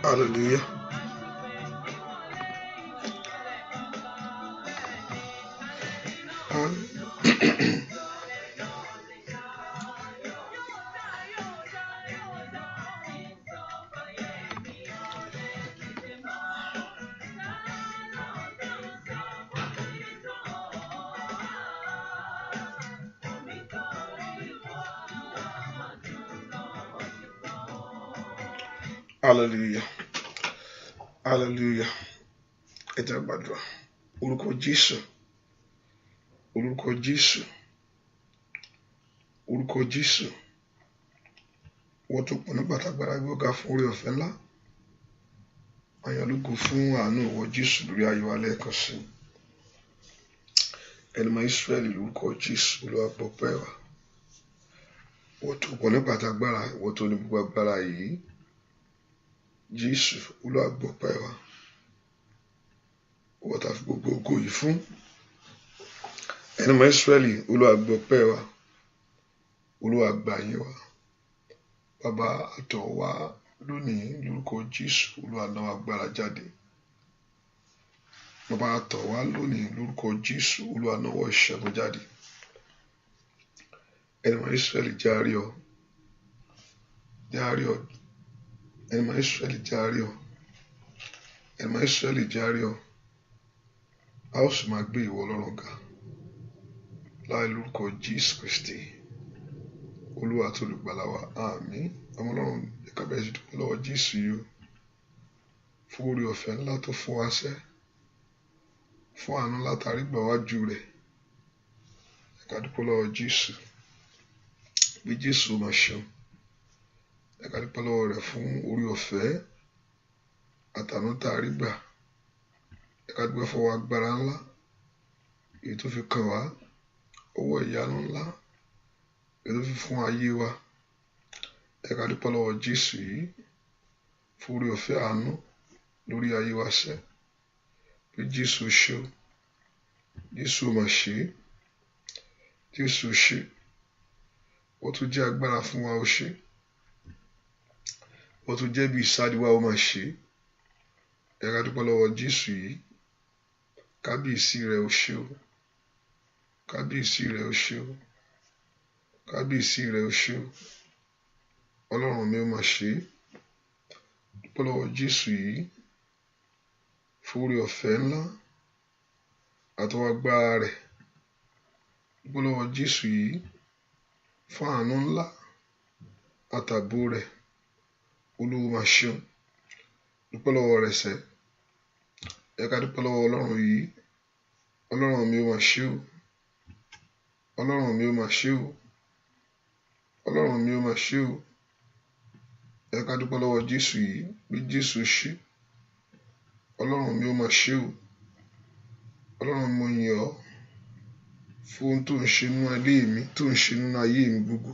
Hallelujah. Hallelujah. Hallelujah. Ẹ jẹ́ gbàdúrà. Orúkọ Jésù. Orúkọ Jésù. Orúkọ Jésù. Wọ́n tó pọ̀ nígbà tágbára gbé ọ̀gá fún orí ọ̀fẹ́ ńlá. Àyànlógo fún àánú ìwọ Jésù lórí ayé wa lẹ́ẹ̀kan sí. Ẹnìmọ̀ Ísírẹ́lì lórúkọ Jésù Olúwa gbọpẹ́ wa. Wọ́n tó pọ̀ nígbà tágbára ìwọ tó ní gbogbo agbára yìí. Jésù Olúwa gbọpẹ́ wa. Wọ́n ta fi gbogbo ògo yìí fún. Ẹnìmọ̀ Ísírẹ́lì Olúwa gbọpẹ́ wa. Olúwa gbà yín wa. Bàbá àtọ̀ wa lónìí lórúkọ Jésù Olúwa náà agbára jáde. Bàbá àtọ̀ wa lónìí lórúkọ Jésù Olúwa náà wọ ìṣẹ́gun jáde. Ẹnìmọ̀ Ísírẹ́lì járe ọ. Járe ọ. Ẹnìmọ̀ Ísírẹ́lì járe ọ. Ẹnìmọ̀ Ísírẹ́lì járe ọ. A ó sì máa gbé ìwọ Ọlọ́run ga. Láì lórúkọ Jésù Kristi. Olúwa àti olùgbàlà wa, àmín. Ọmọ Ọlọ́run ẹ̀ka bẹ̀rẹ̀ sí dúpẹ́ lọ́wọ́ Jésù yìí fún orí ọ̀fẹ́ ńlá tó fún wa sẹ́, fún àánú látàrí gbà wájú rẹ̀. Ẹ̀ka dúpẹ́ lọ́wọ́ Jésù bí Jésù máa ṣeun. Ẹ̀ka dúpẹ́ lọ́wọ́ rẹ̀ fún orí ọ̀fẹ́ àtàánú tàrí gbà. Ẹ̀ka dúpẹ́ fọwọ́ agbára ńlá èyí tó fi kàn wá, ọwọ́ ìyanu ńlá èyí tó fi fún ayé wa. Ẹ̀ka dúpẹ́ lọ́wọ́ Jésù yìí fún orí ọ̀fẹ́ àánú lórí ayé wa sẹ́. Bí Jésù ṣe o, Jésù máa ṣe, Jésù ṣe. Wọ́n tún jẹ́ agbára fún wa ó ṣe. Wọ́n tún jẹ́ bí ìsádi wa ó máa ṣe. Ẹ̀ka dúpẹ́ lọ́wọ́ Jésù yìí. Kábíyèsí rẹ̀ ó ṣe o. Kábíyèsí rẹ̀ ó ṣe o. Kábíyèsí rẹ̀ ó ṣe o. Ọlọ́run mi ó máa ṣe. Dúpẹ́ lọ́wọ́ Jésù yìí fún orí ọ̀fẹ́ ńlá àtọwọ́ agbára rẹ̀. Dúpẹ́ lọ́wọ́ Jésù yìí fún àánú ńlá àtàbò rẹ̀. Olúwa máa ṣeun. Dúpẹ́ lọ́wọ́ rẹ̀ sẹ́. Ẹ̀ka dúpẹ́ lọ́wọ́ Ọlọ́run yìí. Ọlọ́run mi ó máa ṣe o. Ọlọ́run mi ó máa ṣe o. Ọlọ́run mi ó máa ṣe o. Ẹ̀ka dúpẹ́ lọ́wọ́ Jésù yìí bí Jésù ṣe. Ọlọ́run mi ó máa ṣe o. Ọlọ́run mo yìn ọ́ fún ohun tó ń ṣe nínú ilé mi, tó ń ṣe nínú ayé mi gbogbo.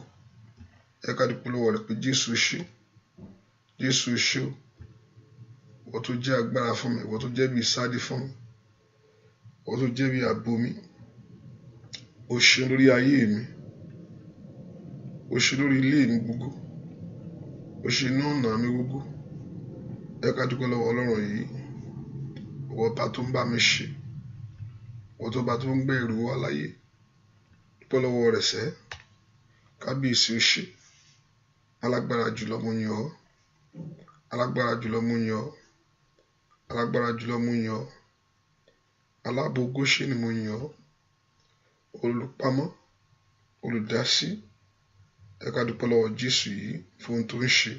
Ẹ̀ka dúpẹ́ lọ́wọ́ rẹ̀ pé Jésù ṣe. Jésù ṣe o. Ìwọ tó jẹ́ agbára fún mi, ìwọ tó jẹ́ bí ìsádi fún mi, ìwọ tó jẹ́ bí ààbò mi. O ṣe lórí ayé mi. O ṣe lórí ilé mi gbogbo. O ṣe inú ọ̀nà mi gbogbo. Ẹ̀ka dúpẹ́ lọ́wọ́ Ọlọ́run yìí. Ìwọ bá tó ń bá mi ṣe. Ìwọ tó bá tó ń gbé èrò wá láyé. Dúpẹ́ lọ́wọ́ rẹ̀ sẹ́. Kábíyèsí ó ṣe. Alágbára jùlọ mo yìn ọ́. Alágbára jùlọ mo yìn ọ́. Alágbára jùlọ mo yìn ọ́. Aláàbò Góṣẹ́nì mo yìn ọ́. Olùpamọ́, olùdásí. Ẹ̀ka dúpẹ́ lọ́wọ́ Jésù yìí fún ohun tó ń ṣe.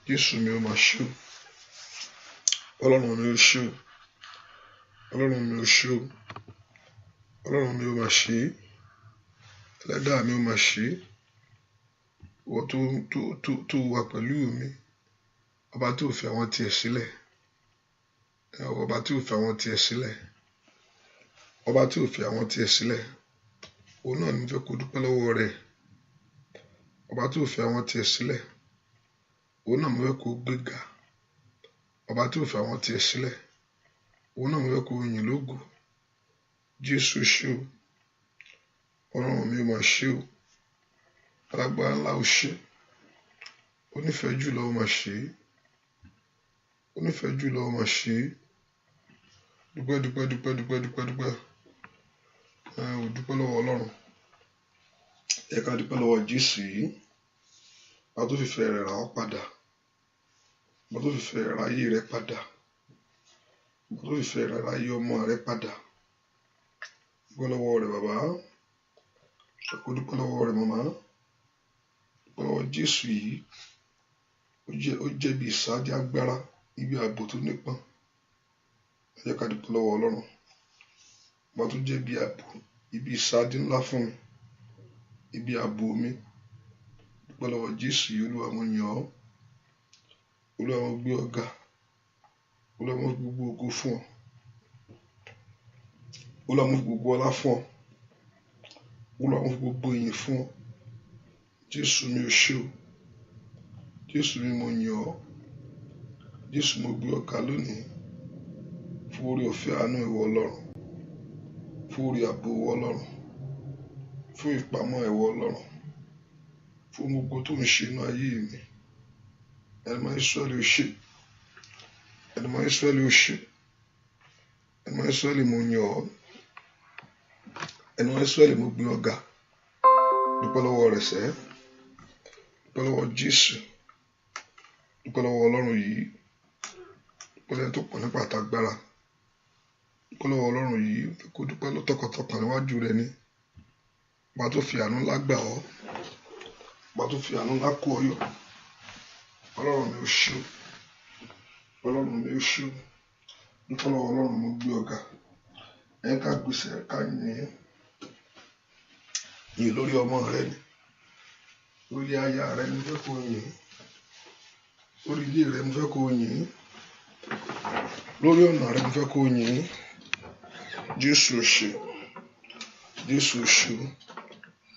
Jésù mi ó máa ṣe o. Ọlọ́run mi ó ṣe o. Ọlọ́run mi ó ṣe o. Ọlọ́run mi ó máa ṣe. Ẹlẹ́dàá mi ó máa ṣe. Ìwọ tó wà pẹ̀lú mi. Ọba tí ò fi àwọn tiẹ̀ sílẹ̀. Ọba tí ò fi àwọn tiẹ̀ sílẹ̀. Ọba tí ò fi àwọn tiẹ̀ sílẹ̀. Òun náà ni mo fẹ́ kó dúpẹ́ lọ́wọ́ rẹ̀. Ọba tí ò fi àwọn tiẹ̀ sílẹ̀. Òun náà mo fẹ́ kó gbéga. Ọba tí ò fi àwọn tiẹ̀ sílẹ̀. Òun náà mo fẹ́ kó yìn lógo. Jésù ṣe o. Ọlọ́run mi ó máa ṣe o. Alágbára ńlá ó ṣe. Onífẹ̀ẹ́ jùlọ ó máa ṣe. onífẹ̀ẹ́ jùlọ ó mà ṣe. Dúpẹ́ ò dúpẹ́ lọ́wọ́ Ọlọ́run. Ẹ ká dúpẹ́ lọ́wọ́ Jésù yìí. Bá tó fìfẹ́ rẹ̀ rà ọ́ padà. Bá tó fìfẹ́ rẹ̀ rà ayé rẹ̀ padà. Bá tó fìfẹ́ rẹ̀ rà ayé ọmọ rẹ̀ padà. Dúpẹ́ lọ́wọ́ rẹ̀ bàbá. Kó dúpẹ́ lọ́wọ́ rẹ̀ màmá. Dúpẹ́ lọ́wọ́ Jésù yìí. Ó jẹ́ bí ìsádi agbára, ibi ààbò tó nípọn. Ẹ jẹ́ ká dúpẹ́ lọ́wọ́ Ọlọ́run. Bá tó jẹ́ bí ààbò, ibi ìsádi ńlá fún mi. Ibi ààbò mi. Dúpẹ́ lọ́wọ́ Jésù yìí. Olúwa mo yìn ọ́. Olúwa mo gbé ọ ga. Olúwa mo fi gbogbo ògo fún ọ. Olúwa mo fi gbogbo ọlá fún ọ. Olúwa mo fi gbogbo ìyìn fún ọ. Jésù mi ò ṣé o. Jésù mi mo yìn ọ́. Jésù mo gbé ọ ga lónìí. Fún oore ọ̀fẹ́ àánú ìwọ Ọlọ́run. Fún oore ààbò ìwọ Ọlọ́run. Fún ìpamọ́ ìwọ Ọlọ́run. Fún gbogbo tó ń ṣe inú ayé mi. Ẹni mọ́ Ísírẹ́lì ó ṣé. Ẹni mọ́ Ísírẹ́lì ó ṣé. Ẹni mọ́ Ísírẹ́lì mo yìn ọ́. Ẹni mọ́ Ísírẹ́lì mo gbé ọ ga. Dúpẹ́ lọ́wọ́ rẹ̀ sẹ́. Dúpẹ́ lọ́wọ́ Jésù. Dúpẹ́ lọ́wọ́ Ọlọ́run yìí. Dúpẹ́ lẹ́yìn tó pọ̀ nípa àtàgbára. Dúpẹ́ lọ́wọ́ Ọlọ́run yìí. Kó dúpẹ́ lọ tọkàntọkàn níwájú rẹ̀ ni. Bá tó fi àánú ńlá gbà ọ́. Bá tó fi àánú ńlá kó ọ yọ. Ọlọ́run mi ò ṣé. Ọlọ́run mi ò ṣé. Dúpẹ́ lọ́wọ́ Ọlọ́run mo gbé ọ ga. Ẹ ká gbèsè ká yìn. Yìn lórí ọmọ rẹ ni. Lórí aya rẹ ni mo fẹ́ kó yìn. Lórí ilé rẹ mo fẹ́ kó yìn. Lórí ọ̀nà rẹ mo fẹ́ kó yìn. Jésù ò ṣé. Jésù ò ṣé.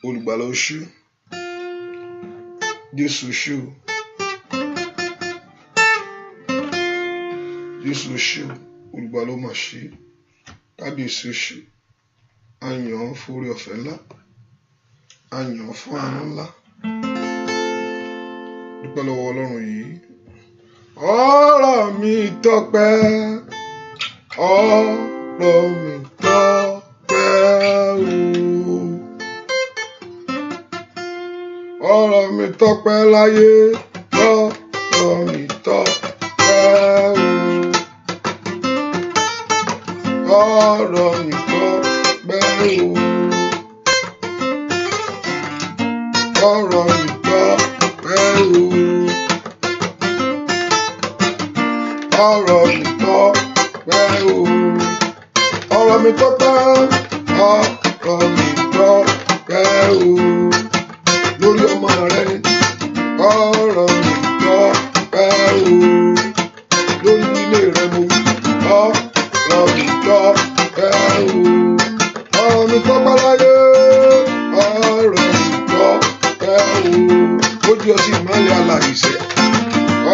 Olùgbàlà ò ṣé. Jésù ò ṣé. Jésù ò ṣé. Olùgbàlà ó mà ṣe. Kábíyèsí ò ṣé. A yìn ọ́ fún oore ọ̀fẹ́ ńlá. A yìn ọ́ fún àánú ńlá. Dúpẹ́ lọ́wọ́ Ọlọ́run yìí. Ọ̀rọ̀ mi tọ́pẹ́. Ọ̀rọ̀ mi tọ́pẹ́ o. Ọ̀rọ̀ mi tọ́pẹ́ láyé. Ọ̀rọ̀ mi tọ́pẹ́ o. Ọ̀rọ̀ mi tọ́pẹ́ o. Ọ̀rọ̀ mi tọ́pẹ́ o. Ọ̀rọ̀ mi tọ́pẹ́ o. Ọ̀rọ̀ mi tọ́pẹ́. Ọ̀rọ̀ mi tọ́pẹ́ o. Lórí ọmọ rẹ ni. Ọ̀rọ̀ mi tọ́pẹ́ o. Lórí ilé rẹ mo wí. Ọ̀rọ̀ mi tọ́pẹ́ o. Ọ̀rọ̀ mi tọ́pẹ́ láyé. Ọ̀rọ̀ mi tọ́pẹ́ o. Ó di ọtí ìmọ̀lẹ̀ alààyè sẹ́.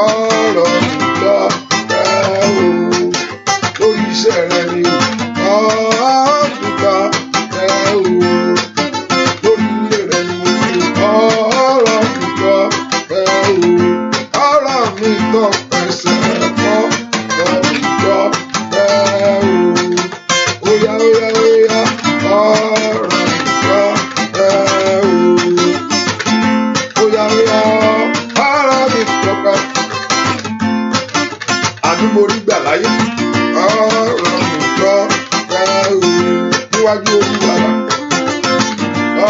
Ọ̀rọ̀ mi tọ́pẹ́ o. Lórí iṣẹ́ rẹ ni o. Ọ̀rọ̀ mi tọ́pẹ́ o. Lórí ilé rẹ ni mo wí. Ọ̀rọ̀ mi tọ́pẹ́ o. Ọ̀rọ̀ mi tọ́pẹ́ sẹ́. Ọ̀rọ̀ mi tọ́pẹ́ o. Óyá óyá óyá. Ọ̀rọ̀ mi tọ́pẹ́ o. Óyá óyá. Ọ̀rọ̀ mi tọ́pẹ́. Àbí mo rí gbà láyé. Ọ̀rọ̀ mi tọ́pẹ́ o. Níwájú Olúwa wa.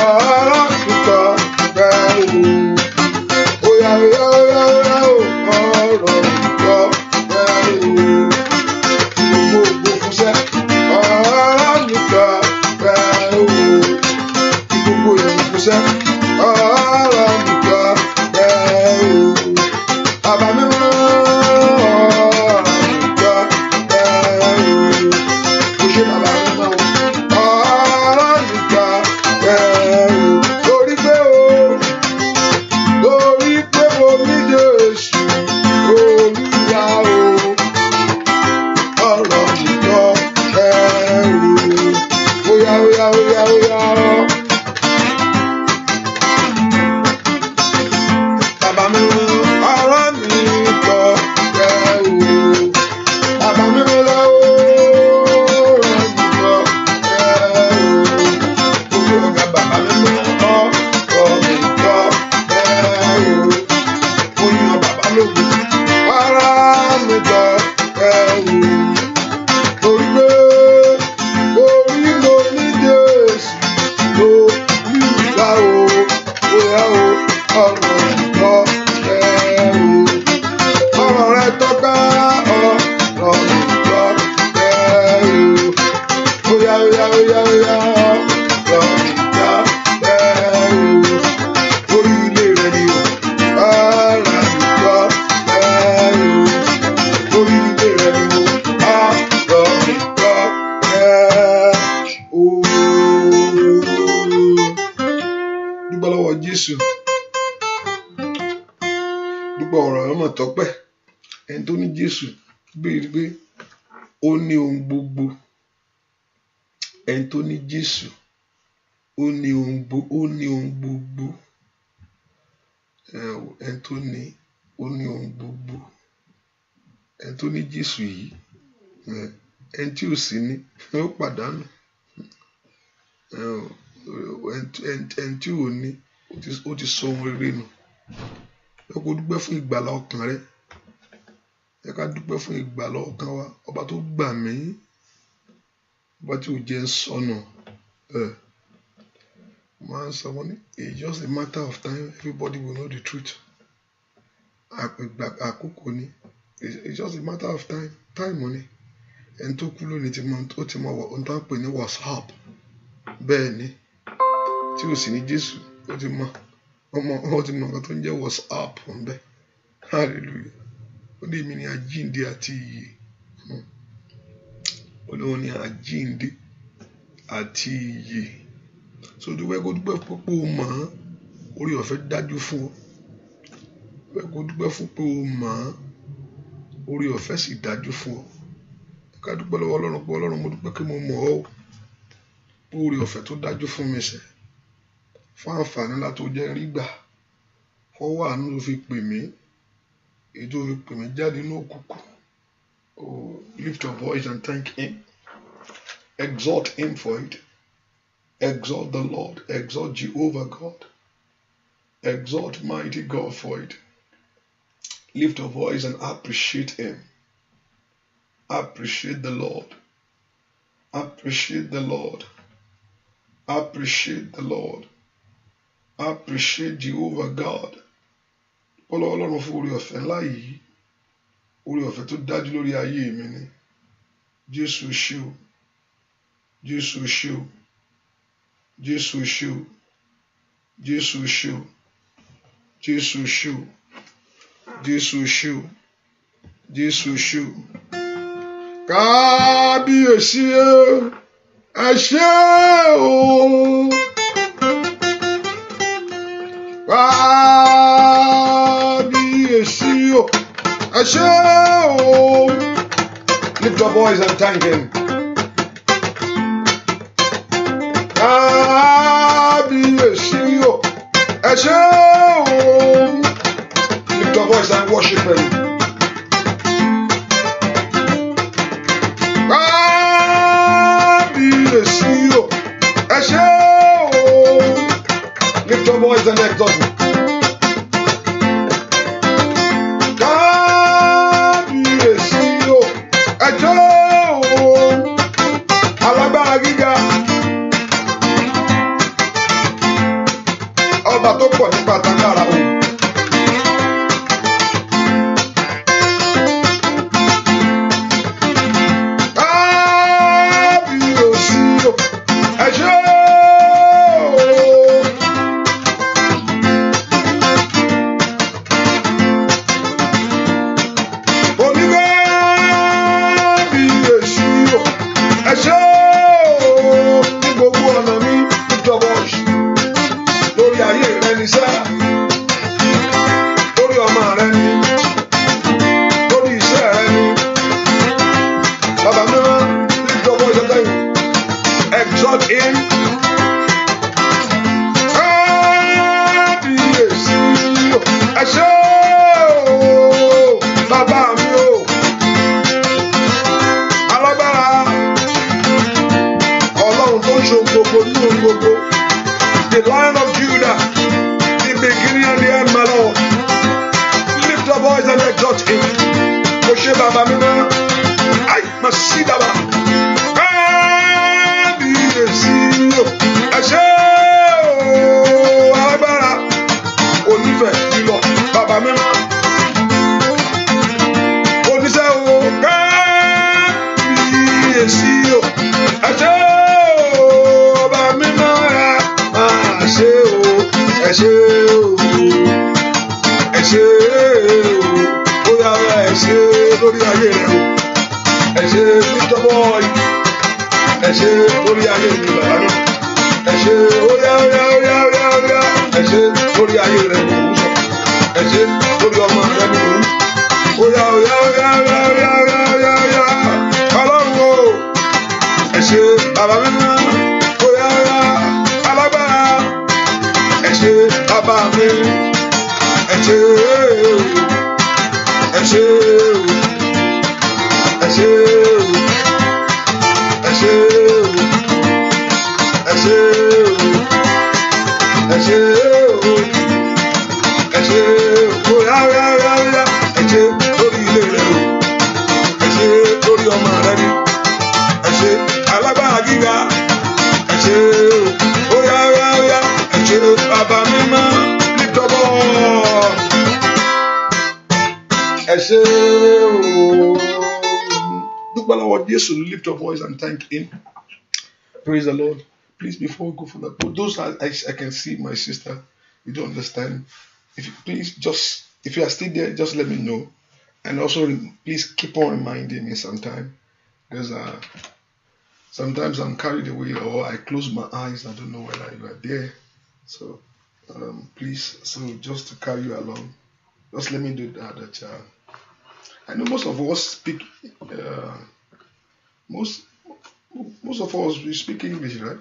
Ọ̀rọ̀ mi tọ́pẹ́ o. Óyá óyá óyá óyá o. Ọ̀rọ̀ mi tọ́pẹ́ o. Gbogbo ògo fún sẹ́. Ọ̀rọ̀ mi tọ́pẹ́ o. Gbogbo ìyìn fún sẹ́. Ọ̀rọ̀ mi tọ́pẹ́ o. Bàbá mi mọ́. Ọ̀rọ̀ mi tọ́pẹ́ o. Ó ṣé bàbá mi mọ́. Ọ̀rọ̀ nípa ọ̀rọ̀ ọmọ tọ́pẹ́ ẹni tó ní Jésù béèrè pé ó ní ohun gbogbo ẹni tó ní Jésù ó ní ohun gbogbo ẹni tó ní ó ní ohun gbogbo ẹni tó ní Jésù yìí ẹni tí ò sí ní ó pàdánù ẹni tí ò ní ó ti sọ ohun rere nù. Ẹ kó dúpẹ́ fún ìgbàlà ọkàn rẹ, ẹ ká dúpẹ́ fún ìgbàlà ọkàn wa, ọba tó gbà mí, ọba tí ò jẹ́ ń sọnù. Máa ń sọ wọ́n ní it's just a matter of time everybody will know the truth. Àkókò ni it's just a matter of time ni ẹni tó kú lónìí ó ti mọ ohun tó ń pè ní WhatsApp bẹ́ẹ̀ ni tí ò sí ní Jésù ó ti mọ nǹkan tó ń jẹ́ WhatsApp ńbẹ. Hallelujah. Ó ní èmi ni àjíǹde àti ìyè. Olóhùn ni àjíǹde àti ìyè. So dúpẹ́ kó dúpẹ́ fún pé o mọ̀ ọ́n, orí ọ̀fẹ́ dájú fún ọ. Dúpẹ́ kó dúpẹ́ fún pé o mọ̀ ọ́n, orí ọ̀fẹ́ sì dájú fún ọ. Ká dúpẹ́ lọ́wọ́ Ọlọ́run pé Ọlọ́run mo dúpẹ́ pé mo mọ̀ ọ́, pé orí ọ̀fẹ́ tó dájú fún mi sẹ́, fún àǹfààní ńlá tó jẹ́ rí gbà, fọwọ́ àánú ló fi pè mí, èyí tó fi pè mí jáde ní òkùnkùn. Oh, lift your voice and thank Him. Exalt Him for it. Exalt the Lord. Exalt Jehovah God. Exalt mighty God for it. Lift your voice and appreciate Him. Appreciate the Lord. Appreciate the Lord. Appreciate the Lord. Appreciate Jehovah God. Ọlọ́run fún orí ọ̀fẹ́ ńlá yìí, orí ọ̀fẹ́ tó dájú lórí ayé mi ni. Jésù ṣé o, Jésù ṣé o, Jésù ṣé o, Jésù ṣé o, Jésù ṣé o, Jésù ṣé o, Jésù ṣé o. Kábíyèsí ẹ ṣé o. Kábíyèsí ẹ ṣé o. Lift your voice and thank Him. Kábíyèsí ẹ ṣé o. Lift your voice and worship Him. Kábíyèsí ẹ ṣé o. Lift your voice and exalt Him. Kábíyèsí ẹ ṣé o. Alágbára gíga, ọba tó pọ̀ nípa tagbára o. Kábíyèsí ẹ ṣé o. Oníkábíyèsí ẹ ṣé o. Ní gbogbo ọ̀nà mi níjọba lórí ayé rẹ ní sá, lórí ọmọ rẹ ní, lórí iṣẹ́ rẹ ní. Bàbá mímọ́ níjọba ìjọba yìí, exalt Him. Kábíyèsí ẹ ṣé o. Bàbá mi o, alágbára, Ọlọ́run tó ń ṣe gbogbo ní ohun gbogbo. The Lion of Judah, the beginning and the end, my Lord. Lift your voice and exalt Him. Koshe Baba Mímọ́, ay Masidaba. Kábíyèsí ẹ ṣé o. Alágbára, onífẹ̀ jùlọ, Baba Mímọ́. Oníṣẹ́ o, kábíyèsí ẹ ṣé o. Baba Mímọ́ ẹ ṣé o, ẹ ṣé o, ẹ ṣé o. Bóyá ẹ ṣé lórí ayé rẹ o, ẹ ṣé níjọba yìí, ẹ ṣé lórí ayé mi bàbá náà, ẹ ṣé óyá, ẹ ṣé lórí ayé rẹ òwúsọ, ẹ ṣé lórí ọmọ rẹ Oya oya oya oya oya oya oya. Ọlọ́run o. Ẹ ṣé bàbá mímọ́. Oya oya alágbára. Ẹ ṣé bàbá mi. Ẹ ṣé ẹ ṣé ẹ ṣé ẹ ṣé ẹ ṣé ẹ ṣé ẹ ṣé oya oya oya oya. Ẹ ṣé lórí ilé rẹ o. Ẹ ṣé lórí ọmọ rẹ ni. Ẹ ṣé alágbára gíga. Ẹ ṣé oya oya oya. Ẹ ṣé bàbá mímọ́. Lift up all. Ẹ ṣé o. Dúpẹ́ lọ́wọ́ Jésù. Lift your voice and thank him. Praise the Lord. Please, before we go for that, but those I can see my sister, you don't understand. If you please just, if you are still there, just let me know. And also, please keep on reminding me sometime, because sometimes I'm carried away or I close my eyes. I don't know whether you are there. So please, so just to carry you along, just let me do that. I know most of us speak. Most of us we speak English, right?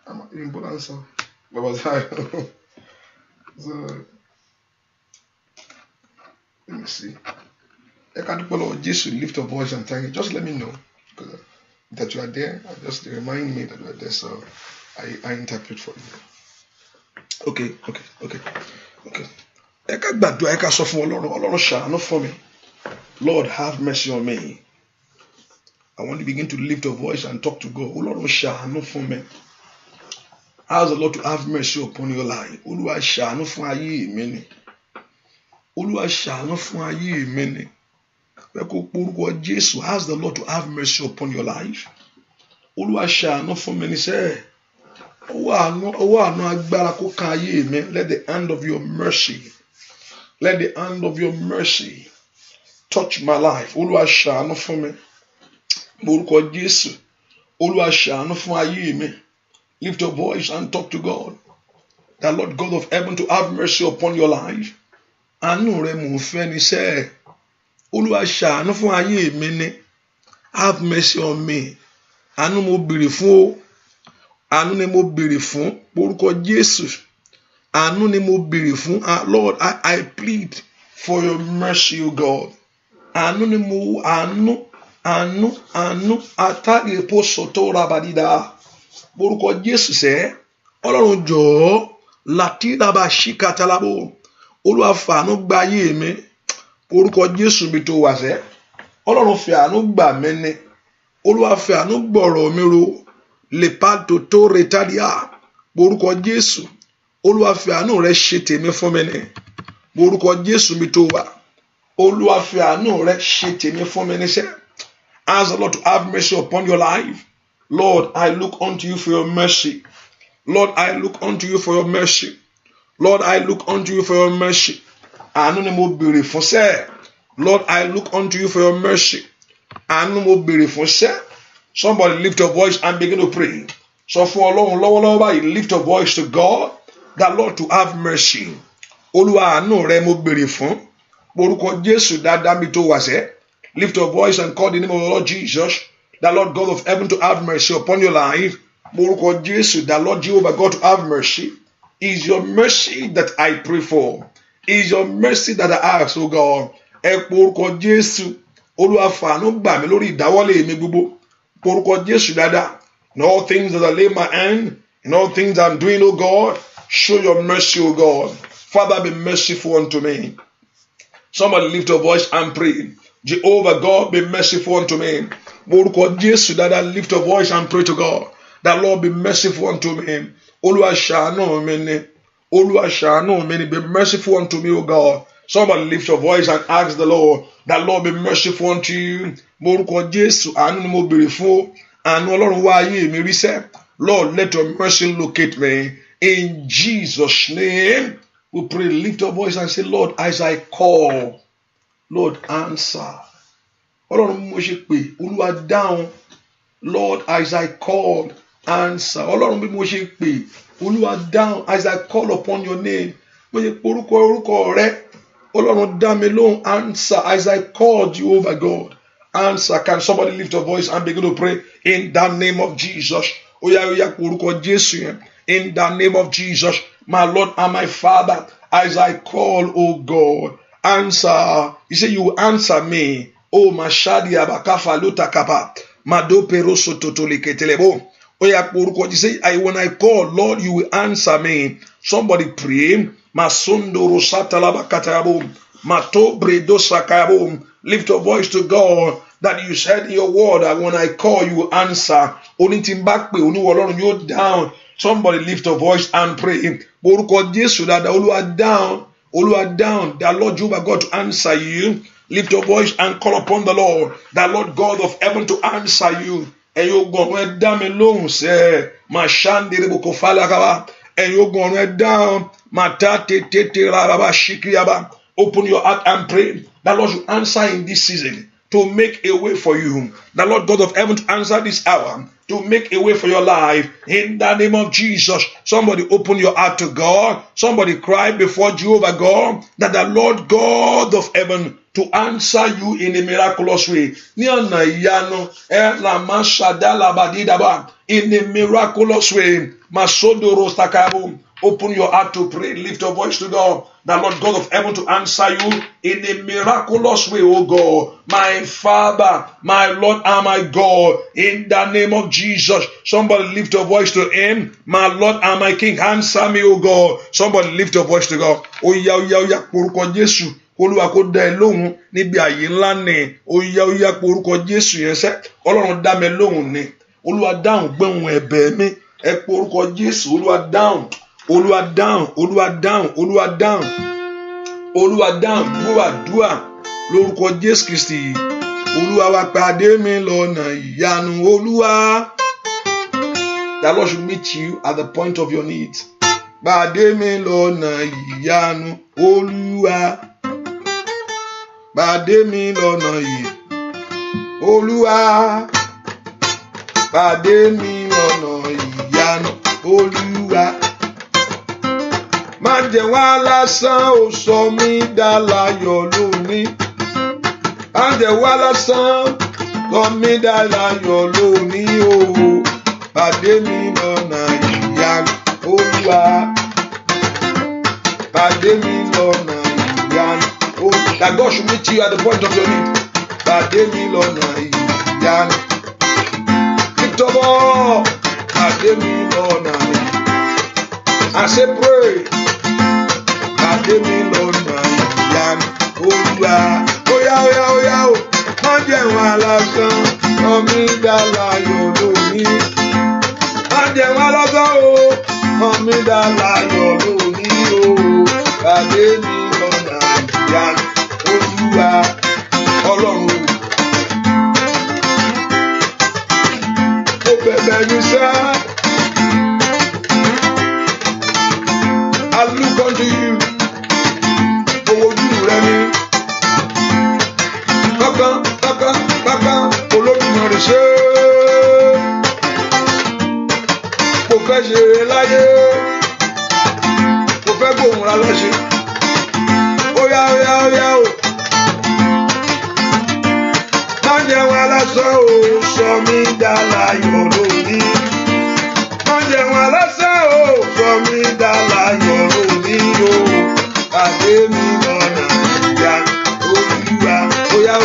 I'm in good answer. What was I? So let me see. I can't follow Jesus. Lift your voice and thank you. Just let me know that you are there. Just remind me that you are there, so I interpret for you. Okay. Ẹ ká gbàdúrà, ẹ ká sọ fún Ọlọ́run ṣàánú fún mi. Lord, have mercy on me. I want to begin to lift your voice and talk to God. Ọlọ́run ṣàánú fún mi. Ask the Lord to have mercy upon your life. Olúwa ṣàánú fún ayé mi ni. Olúwa ṣàánú fún ayé mi ni. Ẹ kó porúkọ Jésù. Ask the Lord to have mercy upon your life. Olúwa ṣàánú fún mi ni sẹ́. Ọwọ́ àánú agbára kó kan ayé mi. Let the hand of your mercy. Let the hand of your mercy touch my life. Olúwa ṣàánú fún mi. Porúkọ Jésù. Olúwa ṣàánú fún ayé mi. Lift your voice and talk to God. The Lord God of heaven to have mercy upon your life. Àánú rẹ̀ mò ń fẹ́ ni sẹ́. Olúwa ṣàánú fún ayé mi ni. Have mercy on me. Àánú mo béèrè fún o. Àánú ni mo béèrè fún. Porúkọ Jésù. Àánú ni mo béèrè fún. Lord, I plead for your mercy, O God. Àánú ni mo àánú àtàlẹ́ epo sọ̀tọ̀ rabadida. Porúkọ Jésù sẹ́. Ọlọ́run jọ̀ọ́ láti dábàá ṣíkàtàlábò. Olúwa fàánú gba ayé mi. Porúkọ Jésù mi tó wà sẹ́. Ọlọ́run fi àánú gbà mí ni. Olúwa fi àánú gbọ̀rọ̀ mi ro. Lè pàtó tó retádìá. Porúkọ Jésù. Olúwa fi àánú rẹ̀ ṣe tèmi fún mi ni. Porúkọ Jésù mi tó wà. Olúwa fi àánú rẹ̀ ṣe tèmi fún mi ni sẹ́. Ask the Lord to have mercy upon your life. Lord, I look unto you for your mercy. Lord, I look unto you for your mercy. Lord, I look unto you for your mercy. Àánú ni mo béèrè fún sẹ́. Lord, I look unto you for your mercy. Àánú mo béèrè fún sẹ́. Somebody lift your voice and begin to pray. Sọ fún Ọlọ́run lọ́wọ́lọ́wọ́ báyìí, lift your voice to God, that Lord to have mercy. Olúwa àánú rẹ mo béèrè fún. Porúkọ Jésù dáadáa mi tó wà sẹ́. Lift your voice and call the name of the Lord Jesus, the Lord God of heaven to have mercy upon your life. Porúkọ Jésù, the Lord Jehovah God to have mercy. Is your mercy that I pray for. Is your mercy that I ask, oh God. Ẹ porúkọ Jésù. Olúwa fàánú gbà mí lórí ìdáwọ́lé mi gbogbo. Porúkọ Jésù dáadáa. In all things that I lay my hand, in all things I'm doing, oh God, show your mercy, oh God. Father, be merciful unto me. Somebody lift your voice and pray. Jehovah God, be merciful unto me. Porúkọ Jésù dáadáa, lift your voice and pray to God. That Lord be merciful unto me. Olúwa ṣàánú mi ni. Olúwa ṣàánú mi ni. Be merciful unto me, O God. Somebody lift your voice and ask the Lord. That Lord be merciful unto you. Porúkọ Jésù, àánú ni mo béèrè fún. Àánú Ọlọ́run wá ayé mi rí sẹ́. Lord, let your mercy locate me. In Jesus' name, we pray. Lift your voice and say, Lord, as I call, Lord, answer. Ọlọ́run mo ṣe pè, Olúwa dáhùn. Lord, as I called, answer. Ọlọ́run bí mo ṣe pè, Olúwa dáhùn. As I call upon your name, mo ṣe porúkọ rẹ. Ọlọ́run dá mi lóhùn. Answer as I call Jehovah God. Answer. Can somebody lift a voice and begin to pray in the name of Jesus? Oya orúkọ Jésù yẹn. In the name of Jesus, my Lord and my Father, as I call, oh God, answer. He said, you will answer me. Oh, Mashadi Abakafa Lutakapa. Mado Peroso Totoliketelebo. Oya orúkọ Jésù. When I call, Lord, you will answer me. Somebody pray. Masundo Rosatalabakatabo. Mato Bredo Sakabo. Lift your voice to God. That you said in your word that when I call, you will answer. Only Timbakpe, Oluwalorun, you down. Somebody lift your voice and pray. Orúkọ Jésù that Olúwa down, that Lord Jehovah God to answer you. Lift your voice and call upon the Lord, that Lord God of heaven to answer you. And you go on down alone, say, Mashandi Reboko Falakaba. And you go on down, Matate Tete Rababa Shikriaba. Open your heart and pray. That Lord should answer in this season to make a way for you. The Lord God of heaven to answer this hour, to make a way for your life. In the name of Jesus, somebody open your heart to God. Somebody cry before Jehovah God, that the Lord God of heaven to answer you in a miraculous way. In a miraculous way. Open your heart to pray. Lift your voice to God. The Lord God of heaven to answer you in a miraculous way, oh God. My Father, my Lord and my God, in the name of Jesus. Somebody lift your voice to Him. My Lord and my King, answer me, oh God. Somebody lift your voice to God. Oya, porúkọ Jésù. Olúwa kó dá ẹ lóhùn níbi àyè ńlá ni. Oya, porúkọ Jésù yẹn sẹ́. Ọlọ́run dá mi lóhùn ni. Olúwa dáhùn gbóhùn ẹ̀bẹ̀ mi. Ẹ porúkọ Jésù. Olúwa dáhùn. Olúwa dáhùn, Olúwa dáhùn, Olúwa dáhùn, Olúwa dáhùn, dúà lórúkọ Jésù Kristi. Olúwa wá pàdé mi lọ́nà ìyanu. Olúwa. The Lord should meet you at the point of your needs. Pàdé mi lọ́nà ìyanu. Olúwa. Pàdé mi lọ́nà ìyanu. Olúwa. Pàdé mi lọ́nà ìyanu. Olúwa. Má jẹ́ wá lásán ó sọ mí dá láyọ̀ lónìí. Má jẹ́ wá lásán sọ mí dá láyọ̀ lónìí o. Pàdé mi lọ́nà ìyanu. Olúwa. Pàdé mi lọ́nà ìyanu. That God should meet you at the point of your need. Pàdé mi lọ́nà ìyanu. Lift up all. Pàdé mi lọ́nà ìyanu. I say pray. Pàdé mi lọ́nà ìyanu. Olúwa. Oya o. Má jẹ́ wá lásán sọ mí dá láyọ̀ lónìí. Má jẹ́ wá lásán o. Sọ mí dá láyọ̀ lónìí o. Pàdé mi lọ́nà ìyanu. Olúwa. Ọlọ́run. Ó bẹ̀bẹ̀ mi sá. I look unto you. Ojú rẹ ni. Kankan, Olódùmarè ṣe. Mo fẹ́ ṣeré láyé. Mo fẹ́ gbóhùn ra lọ́ṣẹ́. Oya o. Má jẹ́ wá lásán o, sọ mí dá láyọ̀ lónìí. Má jẹ́ wá lásán o, sọ mí dá láyọ̀ lónìí o. Pàdé mi lọ́nà ìyanu. Olúwa. Oya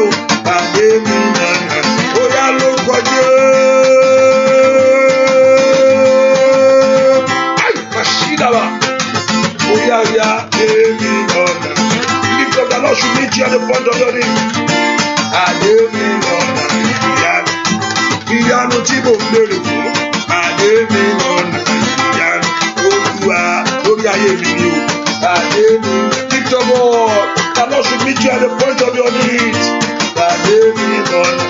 o. Pàdé mi lọ́nà. Oya lórúkọ Jésù. Màṣídàbà. Oya pàdé mi lọ́nà. Lift up, the Lord should meet you at the point of your need. Pàdé mi lọ́nà ìyanu. Ìyanu tí mo ń béèrè fún. Pàdé mi lọ́nà ìyanu. Olúwa lórí ayé mi ni o. Pàdé mi. Lift up all. The Lord should meet you at the point of your needs. Pàdé mi lọ́nà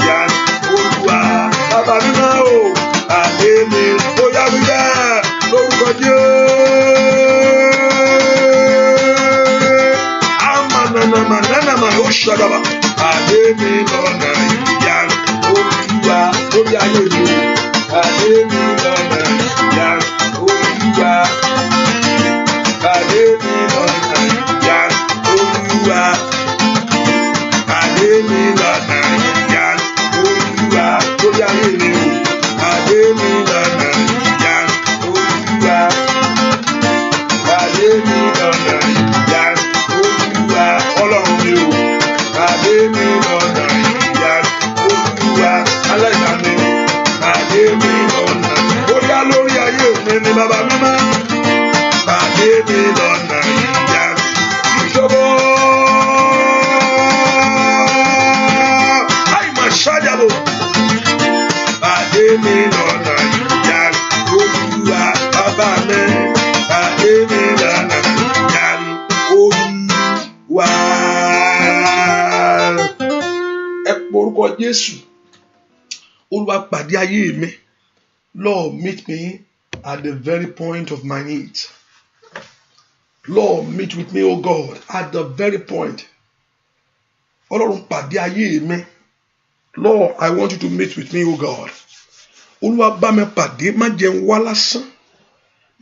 ìyanu. Olúwa. Bàbá mi máa o. Pàdé mi. Bóyá wí bẹ́ẹ̀ lórúkọ Jésù. Amananama ó ṣàdàbà. Pàdé mi lọ́nà ìyanu. Olúwa lórí ayé mi. Pàdé mi lọ́nà ìyanu. Olúwa. Pàdé mi lọ́nà ìyanu. wá. Ẹ porúkọ Jésù. Olúwa pàdé ayé mi. Lord, meet me at the very point of my needs. Lord, meet with me, O God, at the very point. Ọlọ́run pàdé ayé mi. Lord, I want you to meet with me, O God. Olúwa bá mi pàdé, má jẹ́ n wá lásán.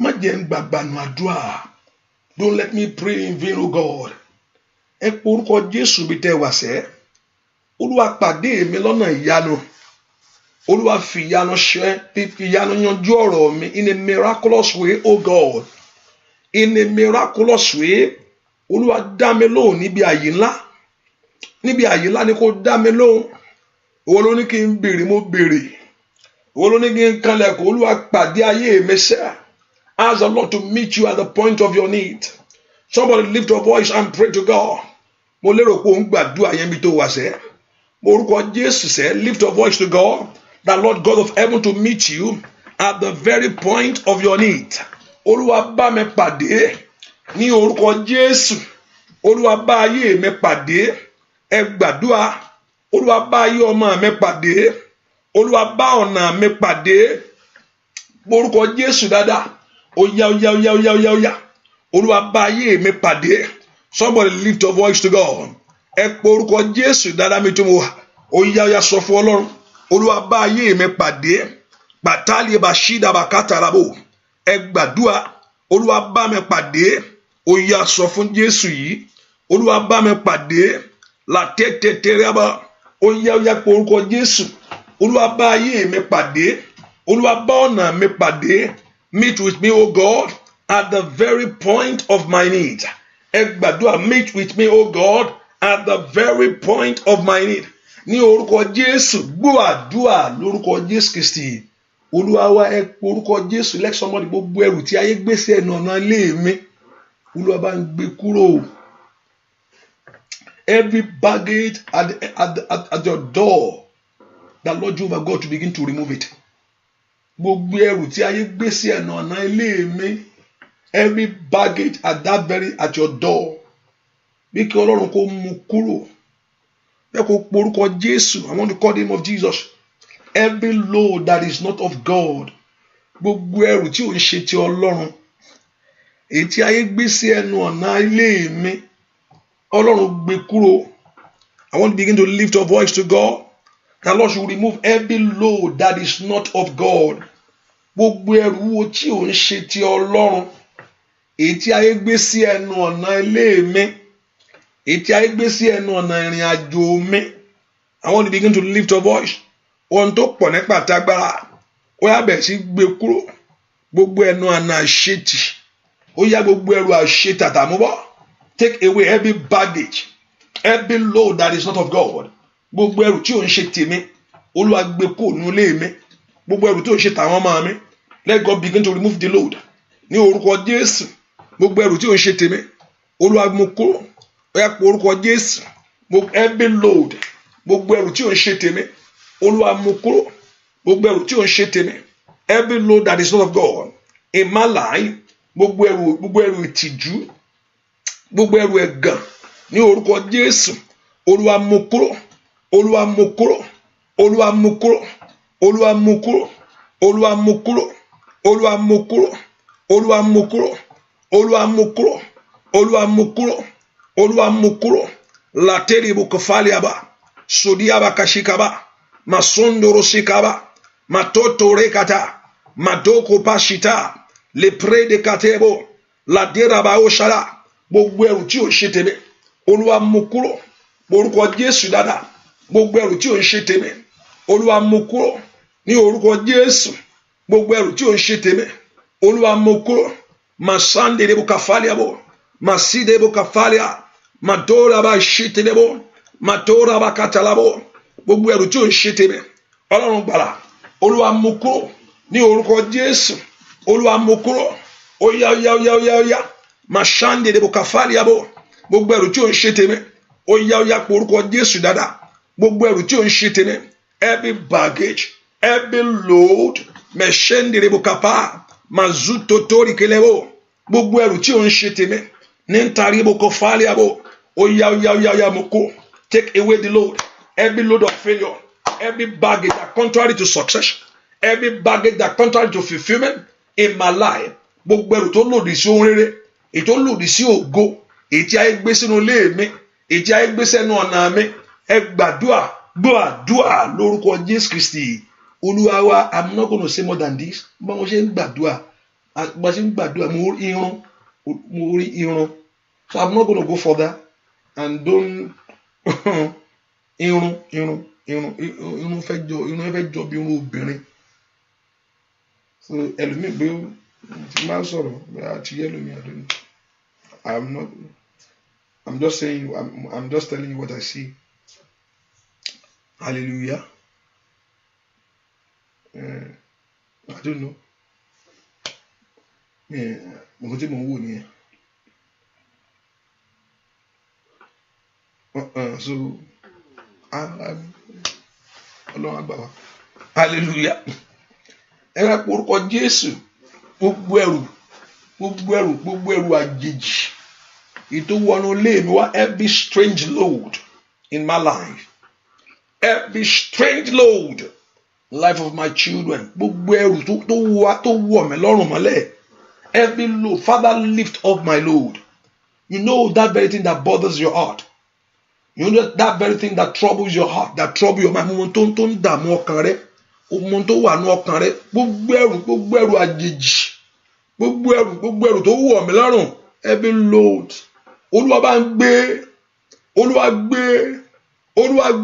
Má jẹ́ n gbàgbànú àdúrà. Don't let me pray in vain, O God. Ẹ porúkọ Jésù bí tẹ́ wá sẹ́. Olúwa pàdé mi lọ́nà ìyanu. Olúwa fi ìyanu ṣe, fi ìyanu yanjú ọ̀rọ̀ mi in a miraculous way, O God. In a miraculous way. Olúwa dá mi lóhùn níbi àyè ńlá. Níbi àyè ńlá ni kò dá mi lóhùn. Ìwọ ló ní kí n béèrè, mo béèrè. Ìwọ ló ní kí n kanlẹ̀kùn. Olúwa pàdé ayé mi sẹ́. Ask the Lord to meet you at the point of your need. Somebody lift your voice and pray to God. Mo lérò pé o ń gbàdúrà yẹn bí tó wà sẹ́. Mo orúkọ Jésù sẹ́, lift your voice to God. The Lord God of heaven to meet you at the very point of your need. Olúwa bá mi pàdé ní orúkọ Jésù. Olúwa bá ayé mi pàdé. Ẹ gbàdúrà. Olúwa bá ayé ọmọ mi pàdé. Olúwa bá ọ̀nà mi pàdé. Orúkọ Jésù dáadáa. Oya. Olúwa bá ayé mi pàdé. Somebody lift your voice to God. Ẹ pé orúkọ Jésù dáadáa mi tó mo wà. Oya sọ fún Ọlọ́run. Olúwa bá ayé mi pàdé. Bàtálì bàṣídà bàkátàràbò. Ẹ gbàdúrà. Olúwa bá mi pàdé. Oya sọ fún Jésù yìí. Olúwa bá mi pàdé. Látẹ̀tẹ̀tẹ̀rẹ́bà. Oya pé orúkọ Jésù. Olúwa bá ayé mi pàdé. Olúwa bá ọ̀nà mi pàdé. Meet with me, O God, at the very point of my need. Ẹ gbàdúrà, meet with me, O God, at the very point of my need. Ní orúkọ Jésù, gbọ́ àdúrà lórúkọ Jésù Kristi. Olúwa wá, ẹ orúkọ Jésù, let somebody gbogbo ẹrù tí ayé gbé sí ẹnu ọ̀nà ilé mi. Olúwa bá ń gbé kúrò. Every baggage at your door, the Lord Jehovah God to begin to remove it. Gbogbo ẹrù tí ayé gbé sí ẹnu ọ̀nà ilé mi. Every baggage at your door. Bí kí Ọlọ́run kó mú kúrò. Bẹ́ẹ̀ kó porúkọ Jésù. I want to call the name of Jesus. Every load that is not of God. Gbogbo ẹrù tí ò ń ṣe ti Ọlọ́run. Èyí tí ayé gbé sí ẹnu ọ̀nà ilé mi. Ọlọ́run gbé kúrò. I want to begin to lift your voice to God. The Lord should remove every load that is not of God. Gbogbo ẹrù wo tí ò ń ṣe ti Ọlọ́run. Èyí tí ayé gbé sí ẹnu ọ̀nà ilé mi. Èyí tí ayé gbé sí ẹnu ọ̀nà ìrìn àjò mi. I want to begin to lift your voice. Ohun tó pọ̀ nípa tágbára. Ó yá bẹ̀rẹ̀ sí gbé kúrò. Gbogbo ẹnu ọ̀nà àṣetì. Ó yá gbogbo ẹrù àṣetì àtàmúbọ̀. Take away every baggage. Every load that is not of God. Gbogbo ẹrù tí ò ń ṣe tèmi. Olúwa gbé kúrò nínú ilé mi. Gbogbo ẹrù tí ò ń ṣe tàwọn ọmọ mi. Let God begin to remove the load. Ní orúkọ Jésù. Gbogbo ẹrù tí ò ń ṣe tèmi. Olúwa mú kúrò. Ó yá pé orúkọ Jésù. Every load. Gbogbo ẹrù tí ò ń ṣe tèmi. Olúwa mú kúrò. Gbogbo ẹrù tí ò ń ṣe tèmi. Every load that is not of God. In my life. Gbogbo ẹrù ìtìjú. Gbogbo ẹrù ẹ̀gàn. Ní orúkọ Jésù. Olúwa mú kúrò. Olúwa mú kúrò. Olúwa mú kúrò. Olúwa mú kúrò. Olúwa mú kúrò. Olúwa mú kúrò. Olúwa mú kúrò. Olúwa mú kúrò. Olúwa mú kúrò. Olúwa mú kúrò. Lateri bukofaliaba. Sodiaba kashikaba. Masondoro sikaba. Matoto rekata. Madoko pashita. Lepre de katebo. Ladera baoshara. Gbogbo ẹrù tí ò ń ṣe tèmi. Olúwa mú kúrò. Orúkọ Jésù dáadáa. Gbogbo ẹrù tí ò ń ṣe tèmi. Olúwa mú kúrò. Ní orúkọ Jésù. Gbogbo ẹrù tí ò ń ṣe tèmi. Olúwa mú kúrò. Masande debo kafaliabo. Maside debo kafalia. Madora ba shite debo. Madora ba katalabo. Gbogbo ẹrù tí ò ń ṣe tèmi. Ọlọ́run gbàlà. Olúwa mú kúrò. Ní orúkọ Jésù. Olúwa mú kúrò. Oya. Mashande debo kafaliabo. Gbogbo ẹrù tí ò ń ṣe tèmi. Oya pé orúkọ Jésù dáadáa. Gbogbo ẹrù tí ò ń ṣe tèmi. Every baggage. Every load. Meshende debo kapa. Mazuto tori kelebo. Gbogbo ẹrù tí ò ń ṣe tèmi. Ní ntari debo kafaliabo. Oya moko. Take away the load. Every load of failure. Every baggage that contrary to success. Every baggage that contrary to fulfillment in my life. Gbogbo ẹrù tó lòdì sí ohun rere. Èyí tó lòdì sí ògo. Èyí tí ayé gbé sínú ilé mi. Èyí tí ayé gbé sínú ọ̀nà mi. Ẹ gbàdúrà. Gbọ́ àdúrà lórúkọ Jésù Kristi. Olúwa wa, I'm not going to say more than this. Bá mo ṣe ń gbàdúrà. Bá ṣe ń gbàdúrà mo rí irun. So I'm not going to go further. And don't irun fẹ́ jọ bí irun obìnrin. So ẹlòmíì bí ó ti máa ń sọ̀rọ̀ àti ẹlòmíì àdúgbò. I'm just saying, I'm just telling you what I see. Hallelujah. I don't know. Mo tí mo wò nìyẹn. So Ọlọ́run àgbà wa. Hallelujah. Ẹ ká porúkọ Jésù. Gbogbo ẹrù àjèjì. Ètò wọnú ilé mi wá, every strange load in my life. Every strange load. Life of my children. Gbogbo ẹrù tó wọ̀ mí lọ́rùn mọ́lẹ̀. Every load. Father, lift up my load. You know that very thing that bothers your heart. You know that very thing that troubles your heart, that troubles your mind. Mo tó ń dààmú ọkàn rẹ. Mo tó wà ní ọkàn rẹ. Gbogbo ẹrù àjèjì. Gbogbo ẹrù tó wọ̀ mí lọ́rùn. Every load. Olúwa bá ń gbé. Olúwa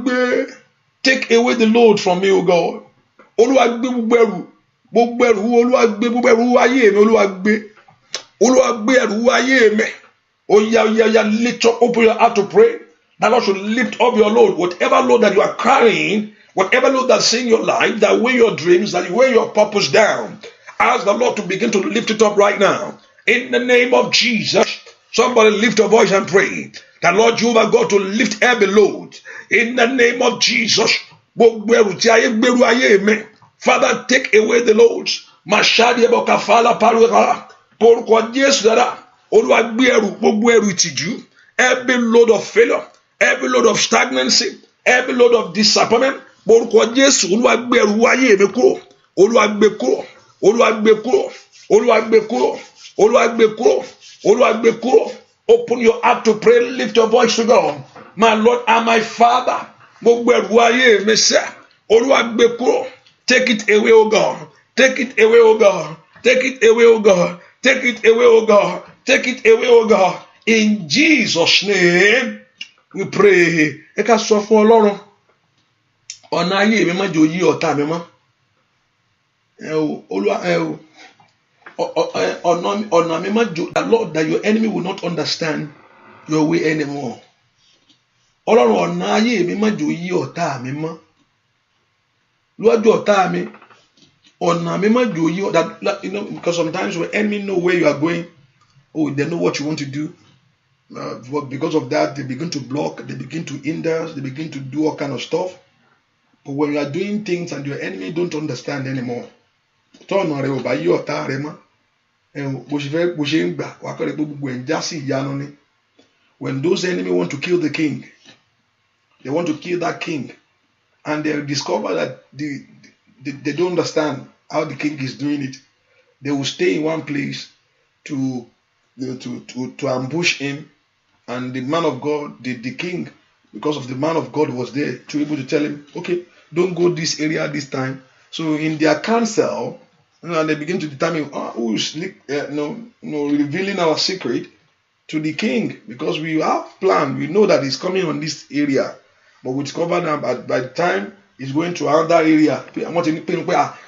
gbé. Take away the load from me, O God. Olúwa gbé gbogbo ẹrù. Olúwa gbé gbogbo ẹrù ayé mi. Olúwa gbé ẹrù ayé mi. Oya, lift up, open your heart to pray. That Lord should lift up your load. Whatever load that you are carrying, whatever load that's in your life, that weigh your dreams, that weigh your purpose down. Ask the Lord to begin to lift it up right now. In the name of Jesus, somebody lift your voice and pray. That Lord Jehovah God to lift every load. In the name of Jesus. Father, take away the loads. Mashadi Bokafala Paruka. Porko Jesu dada. Olúwa gbé gbogbo ẹrù ìtìjú. Every load of failure. Every load of stagnancy. Every load of disappointment. Porko Jesu. Olúwa gbé ẹrù ayé mi kúrò. Olúwa gbé kúrò. Olúwa gbé kúrò. Olúwa gbé kúrò. Olúwa gbé kúrò. Olúwa gbé kúrò. Open your heart to pray. Lift your voice to God. My Lord and my Father. Gbogbo ẹrù ayé mi sẹ́. Olúwa gbé kúrò. Take it away, O God. Take it away, O God. Take it away, O God. Take it away, O God. Take it away, O God. In Jesus' name, we pray. Ẹ ká sọ fún Ọlọ́run. Ọ̀nà ayé mi má jẹ́ ó yí ọ̀tá mi mọ́. Olúwa ọ̀nà mi má jẹ́, Lord, that your enemy will not understand your way anymore. Ọlọ́run ọ̀nà ayé mi má jẹ́ ó yí ọ̀tá mi mọ́. Lọ́jọ́ ọ̀tá mi, ọ̀nà mi má jẹ́ ó yí that, because sometimes when enemy know where you are going, they know what you want to do. But because of that, they begin to block, they begin to hinder, they begin to do all kind of stuff. But when you are doing things and your enemy don't understand anymore, tọ́ọ̀nà rẹ̀ ò bá yí ọ̀tá rẹ̀ mọ́. Bó ṣe ń gbà wá kọ́ rẹ̀ gbogbo ẹ̀ ń já sí ìyanu ni. When those enemy want to kill the king, they want to kill that king, and they discover that they don't understand how the king is doing it. They will stay in one place to ambush him, and the man of God, the king, because of the man of God was there to be able to tell him, okay, don't go this area this time. So in their council, and they begin to determine who is revealing our secret to the king, because we have planned, we know that he's coming on this area, but we discover that by the time he's going to another area,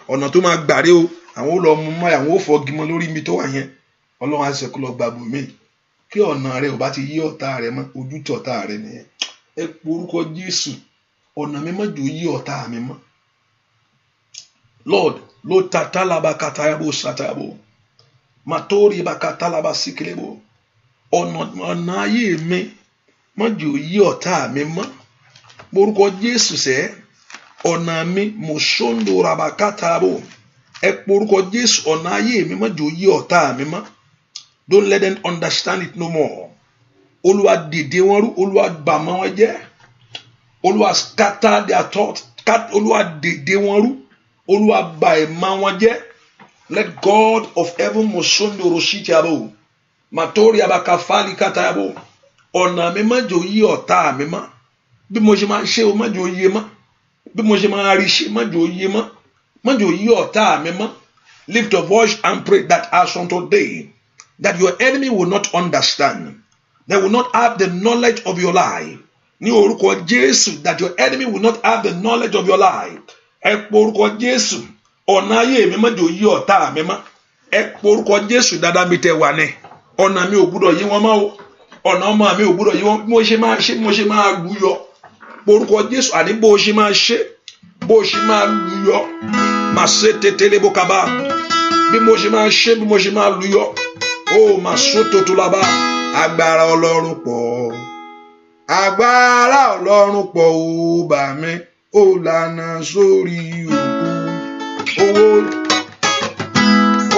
ọ̀nà tó máa gbàre o, àwọn ò lọ mú mọ́ àwọn ò fọ́ gímọ lórí ibi tó wà yẹn. Ọlọ́run á ṣe kó lọ gbàgbọ́ mi kí ọ̀nà rẹ ò bá ti yí ọ̀tá rẹ mọ́, ojú tí ọ̀tá rẹ nìyẹn. Ẹ porúkọ Jésù, ọ̀nà mi má jẹ́ ó yí ọ̀tá mi mọ́. Lord, lo tatalaba katayabo satayabo, matori bakatalaba sikilebo. Ọ̀nà ayé mi má jẹ́ ó yí ọ̀tá mi mọ́. Porúkọ Jésù sẹ́, ọ̀nà mi moshondo rabakatabo. Ẹ porúkọ Jésù, ọ̀nà ayé mi má jẹ́ ó yí ọ̀tá mi mọ́. Don't let them understand it no more. Olúwa dìde wọn rú, Olúwa bà mọ́ wọn jẹ́. Olúwa scatter their thoughts, Olúwa dìde wọn rú, Olúwa bà ìmọ̀ wọn jẹ́. Let God of heaven Mosondo Roshitiabo Matori Abakafali Katabo ọ̀nà mi má jò yí ọ̀tá mi mọ́. Bí mo ṣe máa ṣe o má jò yé mọ́. Bí mo ṣe máa rí ṣe má jò yé mọ́. Má jò yí ọ̀tá mi mọ́. Lift your voice and pray that as from today, that your enemy will not understand. They will not have the knowledge of your life. Ní orúkọ Jésù, that your enemy will not have the knowledge of your life. Ẹ pọ orúkọ Jésù. Ọ̀nà ayé mi má jò yí ọ̀tá mi mọ́. Ẹ pọ orúkọ Jésù dáadáa mi tẹ wà ní. Ọ̀nà mi ò gbúdọ̀ yí wọn mọ́ o. Ọ̀nà ọmọ mi ò gbúdọ̀ yí wọn. Bí mo ṣe máa ṣe, bí mo ṣe máa lù yọ. Orúkọ Jésù àní bó ṣe máa ṣe, bó ṣe máa lù yọ. Màá ṣe tètèlé bó kaba. Bí mo ṣe máa ṣe, bí mo ṣe máa lù yọ. Ó màá sọ tòtò lábá. Agbára Ọlọ́run pọ̀. Agbára Ọlọ́run pọ̀ ó bà mí. Ó lànà sórí òkun. Owó.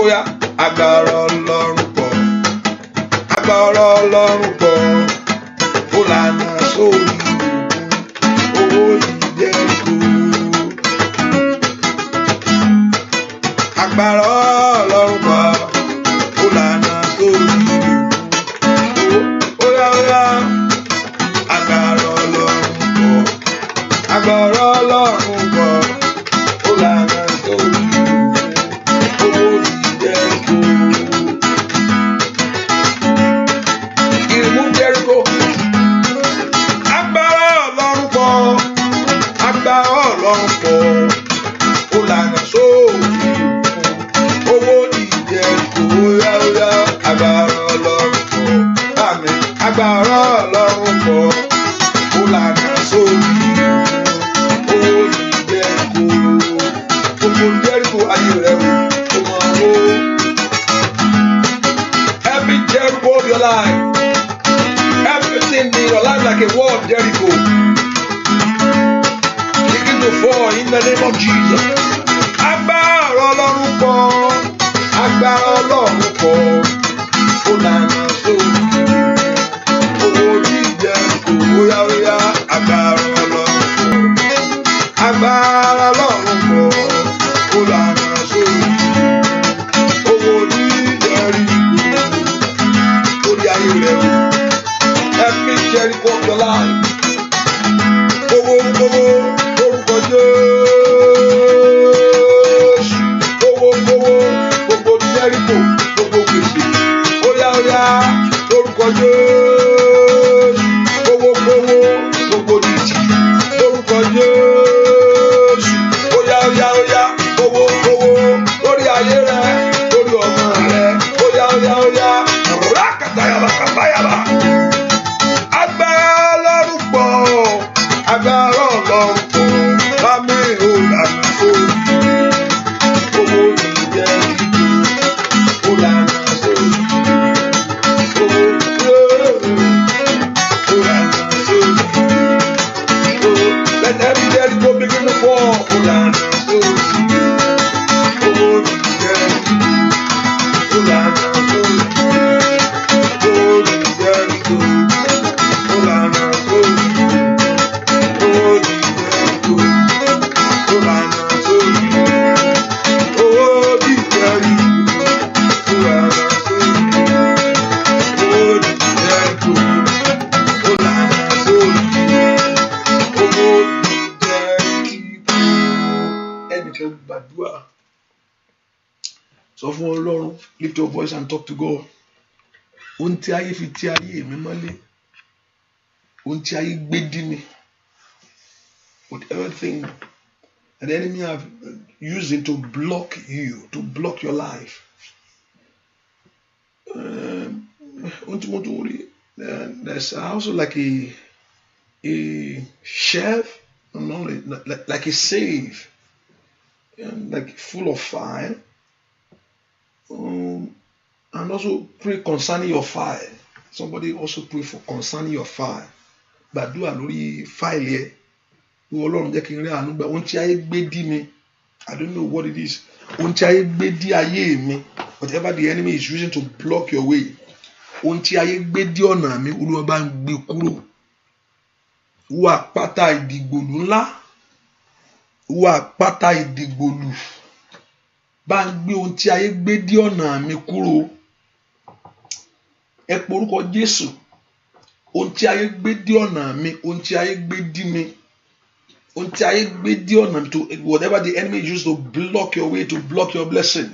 Ó yá. Agbára Ọlọ́run pọ̀. Agbára Ọlọ́run pọ̀. Ó lànà sórí òkun. Owó ìjẹ́kù. Agbára Ọlọ́run pọ̀. Ó lànà sórí òkun. Ó yá. Agbára Ọlọ́run pọ̀. Agbára Ọlọ́run pọ̀. Ó lànà sórí òkun. Owó ìjẹ́kù. Remove Jericho. Agbára Ọlọ́run pọ̀. Agbára Ọlọ́run pọ̀. Ó lànà sórí òkun. Owó ìjẹ́kù. Óyá. Agbára Ọlọ́run pọ̀. Àmín. Agbára Ọlọ́run pọ̀. Ó lànà sórí òkun. Owó ìjẹ́kù. Gbogbo Jericho ayé rẹ̀ wò. Ó máa wó. Every Jericho of your life. Everything in your life like a wall of Jericho. Begin to fall in the name of Jesus. Agbára Ọlọ́run pọ̀. Agbára Ọlọ́run pọ̀. Ó lànà sórí owó ìjẹ́kù. Óyá. Agbára Ọlọ́run pọ̀. Agbára Ọlọ́run pọ̀. Ó lànà sórí owó ìjẹ́kù. Lórí ayé rẹ̀ wò. Every Jericho of your life. Owó orúkọ Jésù. Owó gbogbo Jericho, gbogbo gbèsè. Óyá orúkọ Jésù. Owó gbogbo dìtì. Orúkọ Jésù. Óyá owó lórí ayé rẹ, lórí ọmọ rẹ. Óyá. Rákàtàyàbá kàbáyàbá. Agbára Ọlọ́run pọ̀. Agbára Ọlọ́run pọ̀. Bámi ò lànà sórí. Owó ìjẹ́kù. Ó lànà sórí. Owó ó lànà sórí. Let every Jericho begin to fall. Ó lànà sórí. Owó ìjẹ́kù. Ó lànà sórí. Sọ fún Ọlọ́run, lift your voice and talk to God. Ohun tí ayé fi ti ayé mi mọ́lé, ohun tí ayé gbé dí mi, whatever thing that the enemy have used it to block you, to block your life. Ohun tí mo tún rí, there's also like a shelf, like a safe, like full of fire. And also pray concerning your file. Somebody also pray for concerning your file. Gbàdúrà lórí file yẹn. Ọlọ́run jẹ́ kí n rí àánú gbà. Ohun tí ayé gbé dí mi, I don't know what it is. Ohun tí ayé gbé dí ayé mi, whatever the enemy is using to block your way. ohun tí ayé gbé dí ọ̀nà mi Olúwa bá ń gbé kúrò. Ìwọ àpáta ìdìgbòlù ńlá, ìwọ àpáta ìdìgbòlù, bá ń gbé ohun tí ayé gbé dí ọ̀nà mi kúrò. Ẹ pe orúkọ Jésù. Ohun tí ayé gbé dí ọ̀nà mi, ohun tí ayé gbé dí mi, ohun tí ayé gbé dí ọ̀nà mi, to whatever the enemy used to block your way, to block your blessing.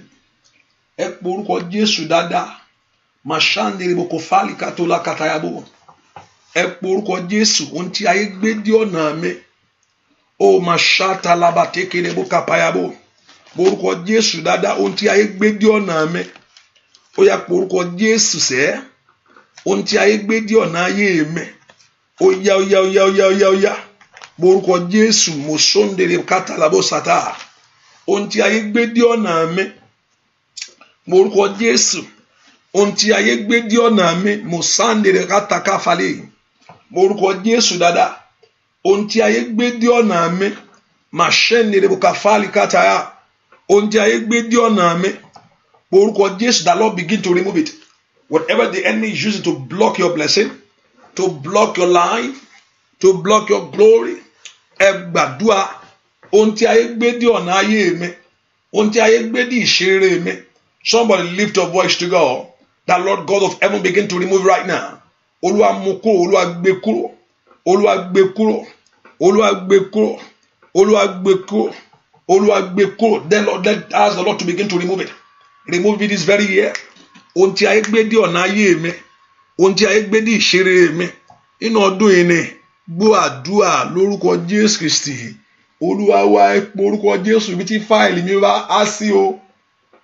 Ẹ pe orúkọ Jésù dáadáa. Màṣáǹdìrì boko fálì kátólà kàtàyàbò. Ẹ pe orúkọ Jésù. Ohun tí ayé gbé dí ọ̀nà mi. O màṣáta labatekere bó kàpáyàbò. Orúkọ Jésù dáadáa. Ohun tí ayé gbé dí ọ̀nà mi. Ó yá pe orúkọ Jésù sẹ́. Ohun tí ayé gbé dí ọ̀nà ayé mi. Ó yá ó yá ó yá ó yá ó yá ó yá. Orúkọ Jésù mọ̀ṣọ́ndèrè kátàlábò sátà. Ohun tí ayé gbé dí ọ̀nà mi. Orúkọ Jésù. Ohun tí ayé gbé dí ọ̀nà mi. Mọ̀ṣándèrè kátàkáfàlẹ̀. Orúkọ Jésù dáadáa. Ohun tí ayé gbé dí ọ̀nà mi. Màṣẹ́ndèrè bùkàfàlì kátàyà. Ohun tí ayé gbé dí ọ̀nà mi. Orúkọ Jésù, the Lord begin to remove it. Whatever the enemy is using to block your blessing, to block your life, to block your glory, ẹ gbàdúrà. Ohun tí ayé gbé dí ọ̀nà ayé mi, ohun tí ayé gbé dí ìṣeré mi. Somebody lift your voice to God. The Lord God of heaven begin to remove right now. Olúwa mú kúrò, Olúwa gbé kúrò, Olúwa gbé kúrò, Olúwa gbé kúrò, Olúwa gbé kúrò, Olúwa gbé kúrò. Then Lord, let ask the Lord to begin to remove it. Remove it this very year. Ohun tí ayé gbé dí ọ̀nà ayé mi, ohun tí ayé gbé dí ìṣeré mi. Inú ọdún yìí ni gbọ́ àdúrà lórúkọ Jésù Kristi. Olúwa wá ẹ pe orúkọ Jésù ibi tí fáìlì mi bá á sí o.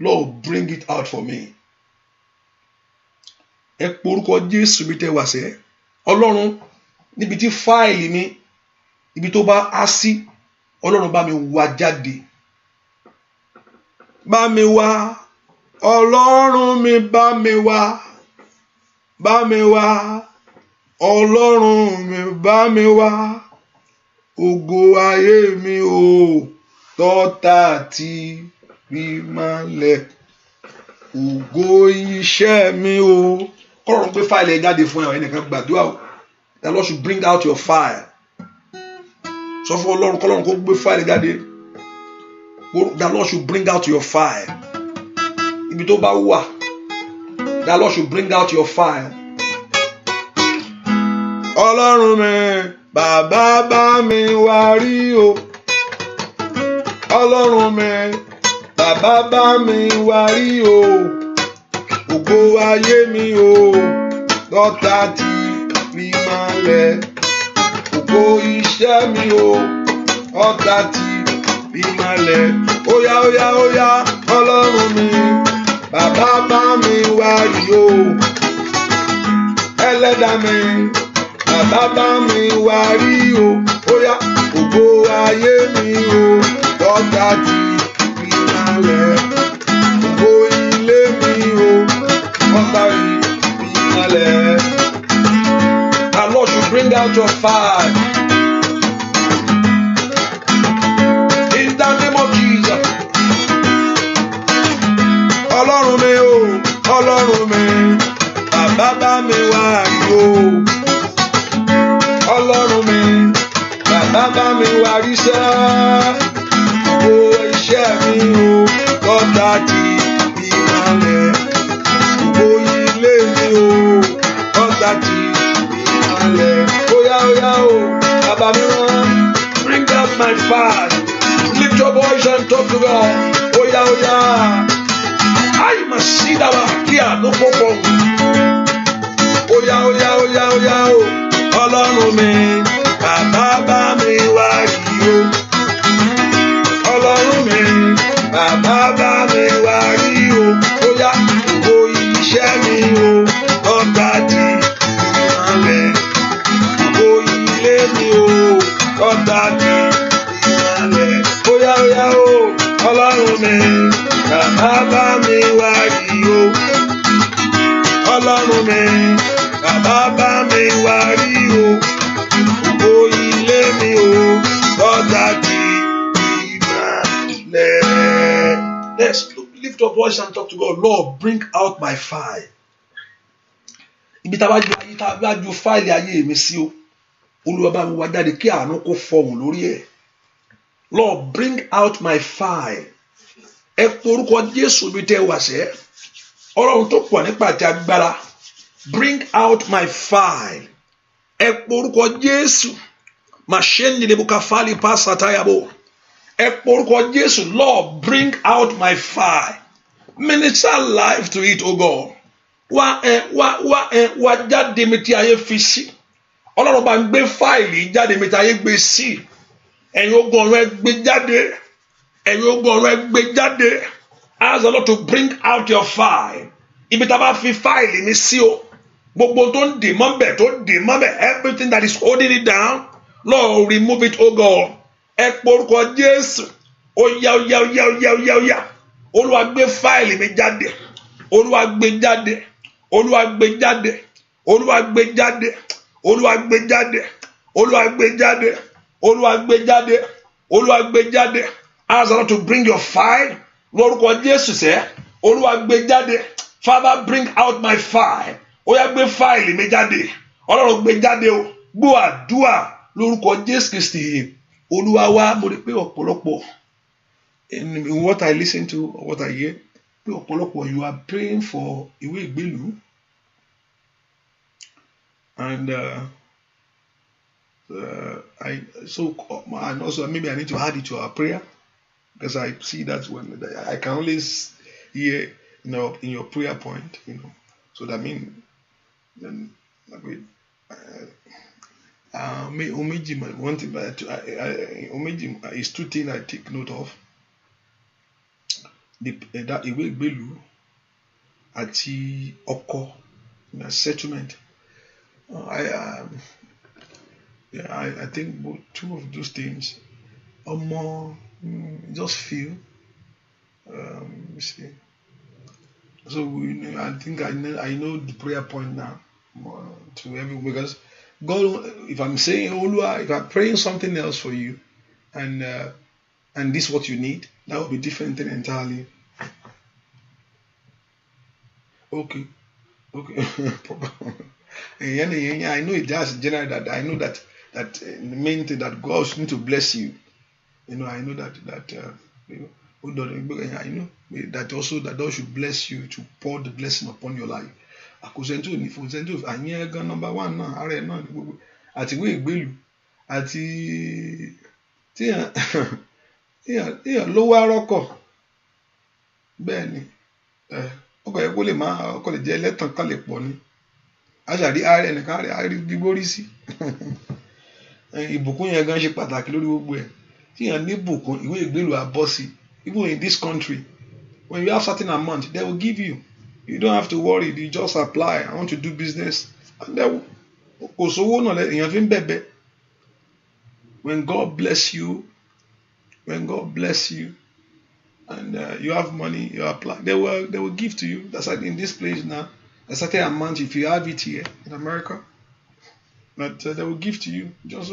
Lord, bring it out for me. Ẹ pe orúkọ Jésù ibi tẹ́ wà sẹ́. Ọlọ́run, níbi tí fáìlì mi, ibi tó bá á sí, Ọlọ́run bá mi wá jáde. Bá mi wá. Ọlọ́run mi bá mi wá. Bá mi wá. Ọlọ́run mi bá mi wá. Ògo ayé mi o, tọ́ta ti rí malẹ̀. Ògo iṣẹ́ mi o. Ọlọ́run gbé fáìlì ẹ jáde fún ẹ, ẹnìkan gbàdúrà o. The Lord should bring out your file. Sọ fún Ọlọ́run kọ́lọ́run kó gbé fáìlì jáde. The Lord should bring out your file. Ibi tó bá wà, the Lord should bring out your file. Ọlọ́run mi, bàbá bá mi wá rí o. Ọlọ́run mi, bàbá bá mi wá rí o. Ògo ayé mi o, lọ́tà ti rí malẹ̀. Ògo iṣẹ́ mi o, lọ́tà ti rí malẹ̀. Óyá óyá óyá, Ọlọ́run mi, bàbá bá mi wá rí o. Ẹlẹ́dàá mi, bàbá bá mi wá rí o. Óyá, ògo ayé mi o, lọ́tà ti rí malẹ̀. Ògo ilé mi o, lọ́tà ti rí malẹ̀. The Lord should bring out your fire. In the name of Jesus. Ọlọ́run mi o, Ọlọ́run mi, bàbá bá mi wá rí o. Ọlọ́run mi, bàbá bá mi wá rí sẹ́. O iṣẹ́ mi o, lọ́tà ti rí malẹ̀. O ilé mi o, lọ́tà ti rí malẹ̀. Óyá óyá o, bàbá mi rán. Bring out my fire. Lift your voice and talk to God. Óyá óyá. Ai masida wa kia no popo. Óyá óyá óyá óyá o. Ọlọ́run mi, bàbá bá mi wá rí o. Ọlọ́run mi, bàbá bá mi wá rí o. Óyá, ògo iṣẹ́ mi o, lọ́tà ti rí malẹ̀. Ògo ilé mi o, lọ́tà ti rí malẹ̀. Óyá óyá o. Ọlọ́run mi, bàbá bá mi wá rí o. Ọlọ́run mi, bàbá bá mi wá rí o. Ògo ilé mi o, lọ́tà ti rí malẹ̀. Let's lift your voice and talk to God. Lord, bring out my fire. ibi tá a bá ju fáìlì ayé mi sí o Olúwa bá mi wá jáde kí àánú kó fọhùn lórí ẹ̀. Lord, bring out my file. Ẹ porúkọ Jésù bí tẹ́ wà sẹ́. Ọlọ́run tó pọ̀ nípa àti agbára. Bring out my file. Ẹ porúkọ Jésù. Màṣẹ́ni lè buka fáìlì pásítà táyàbò. Ẹ porúkọ Jésù. Lord, bring out my file. Minister life to it, O God. Wá jáde mi tí ayé fi sí. Ọlọ́run bá ń gbé fáìlì jáde mi tí ayé gbé sí. Ẹ̀yin ogun ọ̀run ẹ gbé jáde. Ẹ̀yin ogun ọ̀run ẹ gbé jáde. Ask the Lord to bring out your file. Ibi tá a bá fi fáìlì mi sí o. Gbogbo tó ń dè mọ́ bẹ̀, everything that is holding it down, Lord, remove it, O God. Ẹ porúkọ Jésù. Ó yá. Olúwa gbé fáìlì mi jáde. Olúwa gbé jáde. Olúwa gbé jáde. Olúwa gbé jáde. Olúwa gbé jáde. Olúwa gbé jáde. Olúwa gbé jáde. Olúwa gbé jáde. Ask the Lord to bring your file. Lórúkọ Jésù sẹ́. Olúwa gbé jáde. Father, bring out my file. Ó yá gbé fáìlì mi jáde. Ọlọ́run gbé jáde o. Gbọ́ àdúrà lórúkọ Jésù Kristi. Olúwa wá mo rí pé ọ̀pọ̀lọpọ̀ in what I listen to or what I hear, pé ọ̀pọ̀lọpọ̀ you are praying for ìwé ìgbélú. And and also maybe I need to add it to our prayer because I see that when I can always hear, in your prayer point, So that means then one thing is two things I take note of. That ìwé ìgbélú àti ọkọ settlement. I think both two of those things are more just feel. See. So I think I know the prayer point now to everyone, because God, if I'm saying Olúwa, if I'm praying something else for you, and this is what you need, that would be different thing entirely. Okay. I know it does generally that I know that the main thing that God need to bless you. I know that I know that also that God should bless you, to pour the blessing upon your life. Number one náà ara ẹ̀ náà gbogbo àti ìwé ìgbélú àti tíyàn lówó arọ́kọ̀ bẹ́ẹ̀ ni ọkọ̀ yẹn kó lè máa ọkọ̀ lè jẹ́ ẹlẹ́tàn kan lè pọ̀ ni àṣàrí ara ẹnìkan àrí gbígbórí sí ìbùkún yẹn gan ṣe pàtàkì lórí gbogbo ẹ̀ tíyàn ní ìbùkún ìwé ìgbélú àbọ̀ sí. Even in this country, when you have certain amount, they will give you. You don't have to worry. You just apply. I want to do business. And when God bless you, and you have money, you apply. They will give to you. That's like in this place now. A certain amount, if you have it here in America, but they will give to you. Just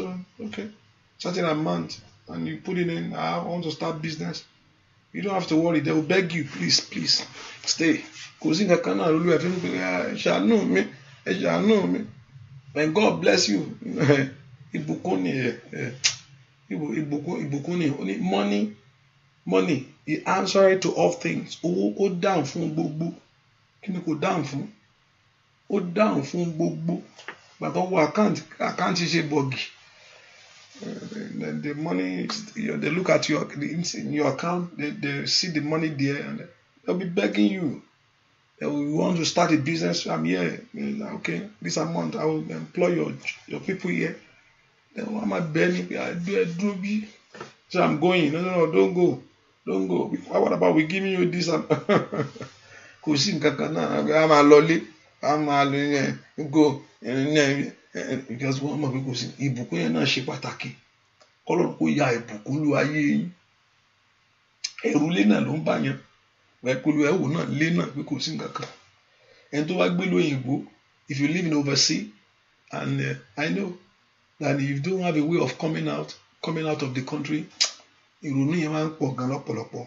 certain amount, and you put it in. I want to start business. You don't have to worry. They will beg you, please stay. When God bless you, money, the answer to all things. Down fún gbogbo. Kíni kò down fún? Ó down fún gbogbo. But account ṣe bọ̀gì. The money, they look at in your account, they see the money there, and they'll be begging you. They will want to start a business. I'm here. Okay, this amount, I will employ your people here. Then what am I begging? So I'm going. No, don't go. What about we giving you this? Kò sí nǹkan kan náà. I'm a lolly. Go. Because wọ́n mọ̀ pé kò sí ìbùkún yẹn náà ṣe pàtàkì. Kọ́lọ́run kó ya ìbùkún lu ayé yín. Ẹ̀rù lé náà ló ń bá yẹn. Pẹ̀lú ẹ̀wò náà lé náà pé kò sí nǹkan kan. Ẹni tó wá gbé lóyìnbó, if you live in overseas, and I know that if you don't have a way of coming out of the country, ìrònú yẹn máa ń pọ̀ gan lọ́pọ̀lọpọ̀.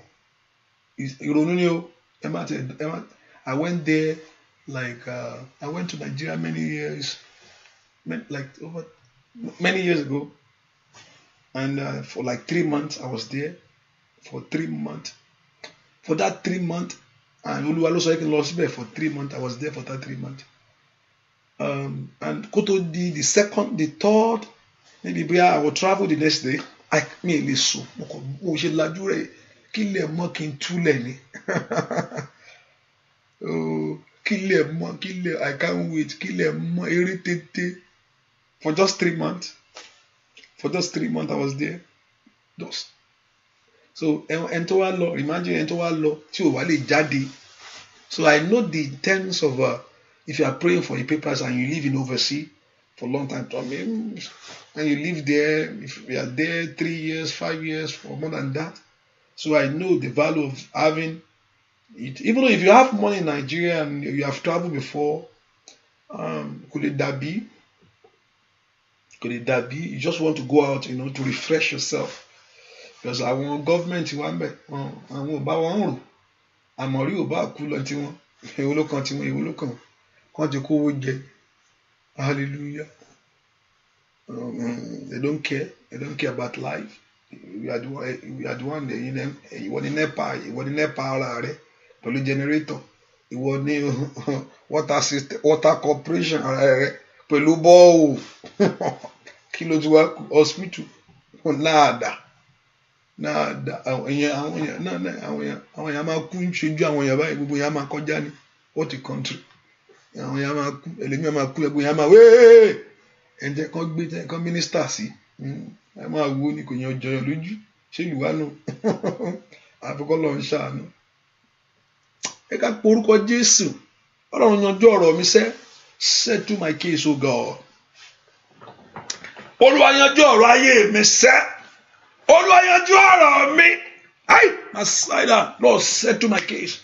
Ìrònú ni o. I went there like I went to Nigeria many years ago, and for like 3 months I was there for 3 months. For that 3 months, and Olúwa ló sọ pé lọ síbẹ̀ for 3 months. I was there for that 3 months. And kó tó di the second, the third, maybe I will travel the next day. Mi lè sùn, mo ṣe lajú rẹ̀ kí lè mọ́ kí n túlẹ̀ ni. I can't wait, kí lè mọ́ eré tètè. For just 3 months. For just 3 months I was there. So ẹni tó wá lọ, imagine ẹni tó wá lọ tí ò wá lè jáde. So I know the intents of if you are praying for your papers and you live in overseas for a long time, and you live there, if you are there 3 years, 5 years, or more than that. So I know the value of having it. Even though if you have money in Nigeria and you have traveled before, could it be? You just want to go out, to refresh yourself. Because our government wà ńbẹ̀, àwọn ò bá wọn rò, àmọ̀rí ò bá kú lọ tí wọn, èwo ló kàn, kàn jẹ́ kówó jẹ. Hallelujah. They don't care about life. We are the one ìwọ ni NEPA ara rẹ pẹ̀lú generator, ìwọ ni water corporation ara rẹ pẹ̀lú bọ́ọ̀. Kí ló ti wá kù? Hospital nada àwọn èèyàn máa kú ṣojú àwọn èèyàn báyìí, gbogbo èèyàn máa kọjá ní what a country. Àwọn èèyàn máa kú, ẹlẹ́mìí máa kú, gbogbo èèyàn máa wéé ẹ̀jẹ̀ kan gbé kan mínísítà sí, ẹ máa wo ni kò yàn jọyọ̀ lójú, ṣé ìlú wa nù? Àfikọ́ lọ ń ṣàánú. Ẹ ká pe orúkọ Jésù. Ọlọ́run yanjú ọ̀rọ̀ mi sẹ́, settle my case, oh God. Olúwa yanjú ọ̀rọ̀ ayé mi sẹ́. Olúwa yanjú ọ̀rọ̀ mi. Messiah, Lord, settle my case.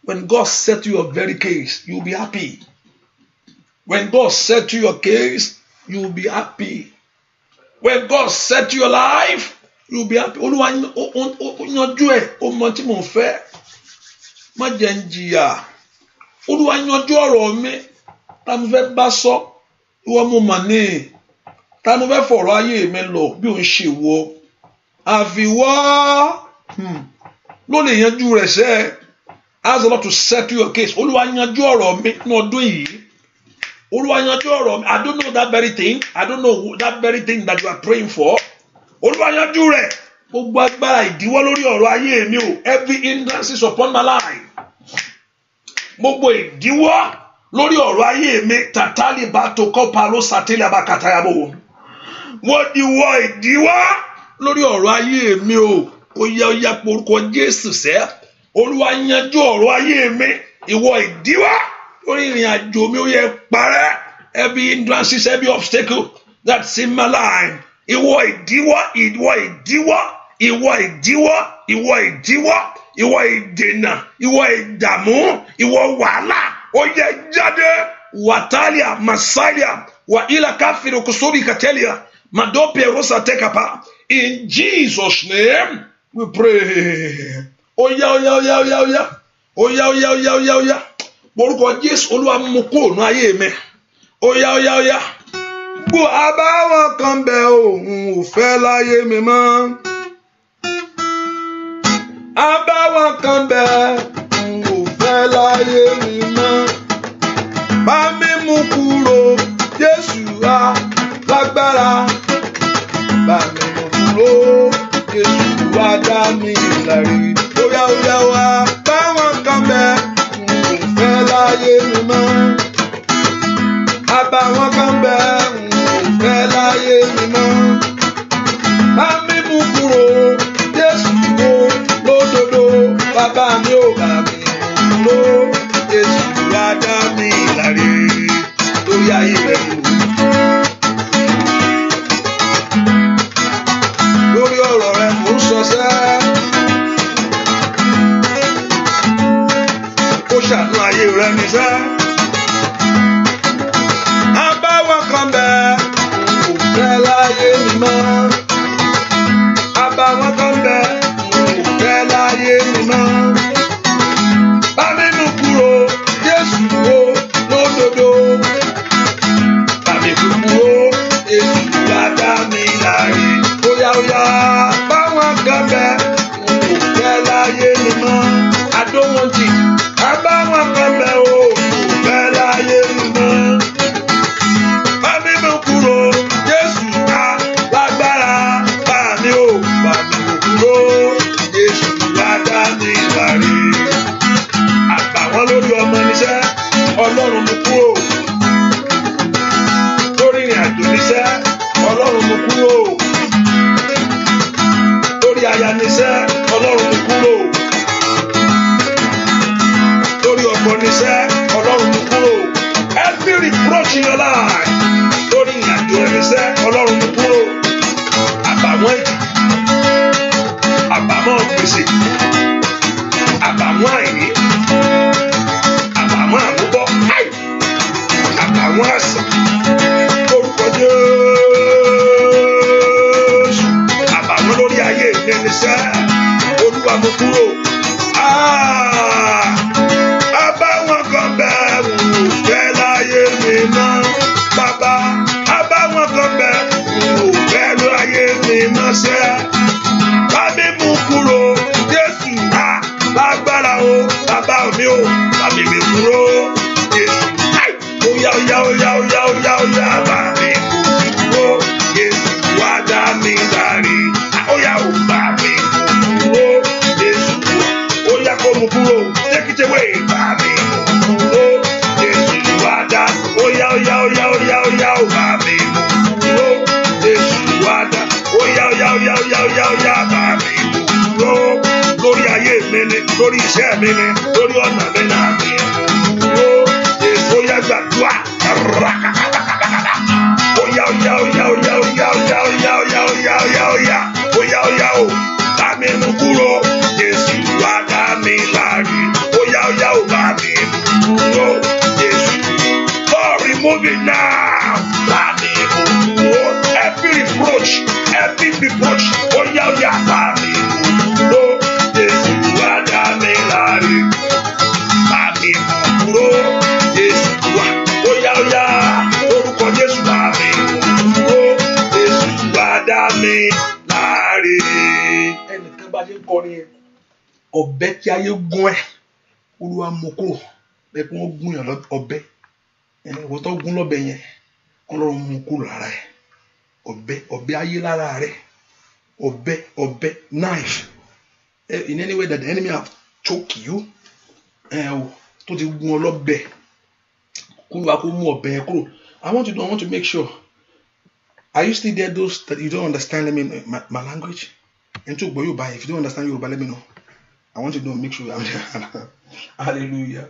When God settle your very case, you'll be happy. When God settle your case, you'll be happy. When God settle your life, you'll be happy. Olúwa yanjú ẹ̀, ó mọ tí mo fẹ́. Má jẹ́ n jìyà. Olúwa yanjú ọ̀rọ̀ mi. Ta mo fẹ́ bá sọ, ìwọ mo mà ní. Ta mo fẹ́ fọ̀rọ̀ ayé mi lọ bí òun ṣe wọ. Àfiwọ́ ló lè yanjú rẹ̀ sẹ́. Ask the Lord to settle your case. Olúwa yanjú ọ̀rọ̀ mi ní ọdún yìí. Olúwa yanjú ọ̀rọ̀ mi. I don't know that very thing. I don't know that very thing that you are praying for. Olúwa yanjú rẹ̀. Gbogbo agbára ìdíwọ́ lórí ọ̀rọ̀ ayé mi o. Every hindrance is upon my life. Gbogbo ìdíwọ́ lórí ọ̀rọ̀ ayé mi. Tàtàlì bá tó kọ́ palo sátẹ́lẹ̀ abakatayabo. Wọ́n ìdíwọ́ lórí ọ̀rọ̀ ayé mi o. Ó yá porúkọ Jésù sẹ́. Olúwa yanjú ọ̀rọ̀ ayé mi. Ìwọ ìdíwọ́ lórí ìrìn àjò mi ó yẹ parẹ́. Every hindrance, every obstacle that's in my life. Ìwọ ìdíwọ́, ìwọ ìdènà, ìwọ ìdààmú, ìwọ wàhálà, ó yẹ jáde. Watalia, Masalia, wa ila kafiru kusuri katelia, madope rosa tekapa. In Jesus' name we pray. Oya. Orúkọ Jésù, Olúwa mú kúrò ní ayé mi. Oya. Bó àbáwọn kan bẹ òun ò fẹ́ láyé mi mọ́. Àbáwọn kan bẹ òun ò fẹ́ láyé mi mọ́. Bá mi mú kúrò, Jésù á lágbára. Bá mi mú kúrò, Jésù á dá mi láre. Oya wá, báwọn kan bẹ òun ò fẹ́ láyé mi mọ́. Àbáwọn kan bẹ òun ò fẹ́ láyé mi mọ́. Bá mi mú kúrò, Jésù ó lódodo. Bàbá mi ò bá mi mú kúrò, Jésù á dá mi láre. Lórí ayé rẹ̀ o. Lórí ọ̀rọ̀ rẹ̀ mò ń sọ sẹ́. Ó ṣàánú ayé rẹ̀ mi sẹ́. Àbáwọn kan bẹ òun ò fẹ́ láyé mi mọ́. Àbáwọn kan bẹ òun ò fẹ́ láyé mi mọ́. Bá mi mú kúrò, Jésù ó Olúwa mú kúrò. Àbáwọn kan bẹ̀rù fẹ́ láyé mi mọ́. Bàbá, àbáwọn kan bẹ̀rù fẹ́ láyé mi mọ́ sẹ́. Bá mi mú kúrò, Jésù wá lágbára o. Bàbá mi o, bá mi mú kúrò, Jésù. Oya, oya, oya, oya, oya, oya, bá mi mú kúrò, Jésù wá dá mi láre. Oya o, bá mi mú kúrò, Jésù. Oya kó mú kúrò, take it away, bá mi mú kúrò, Jésù wá dá. Oya, oya, oya, oya, oya, o bá mi mú kúrò, Jésù wá dá. Oya, oya, oya, oya, oya, oya, bá mi mú kúrò. Lórí ayé mi ni, lórí iṣẹ́ mi ni, lórí ọ̀nà mi náà mi kúrò. Jésù oya gbàdúrà. Oya, oya, oya, oya, oya, oya, oya, oya, oya, oya, oya, oya, oya, o bá mi mú kúrò, Jésù wá dá mi láre. Oya, oya, o bá mi mú kúrò, Jésù. Oh, remove it now. Bá mi mú kúrò. Every reproach, oya, oya, bá mi mú kúrò, Jésù wá dá mi láre. Bá mi mú kúrò, Jésù wá. Oya, oya, orúkọ Jésù bá mi mú kúrò, Jésù wá dá mi láre. Ẹnìkan bá ṣe kọrin yẹn, ọ̀bẹ tí ayé gún ẹ, Olúwa mú kúrò. Bẹ́ẹ̀ kí wọ́n gún yàn ọ̀bẹ, ìwọ tó gún lọ́bẹ yẹn, Ọlọ́run mú kúrò lára ẹ. Ọ̀bẹ ayé lára rẹ, ọ̀bẹ knife, in any way that the enemy have choked you, tó ti gún ọ lọ́bẹ, kúrò kó mú ọ̀bẹ yẹn kúrò. I want to make sure. Are you still there? Those that you don't understand, let me know my language. And to Yoruba, if you don't understand Yoruba, let me know. I want to know, make sure I'm there. Hallelujah.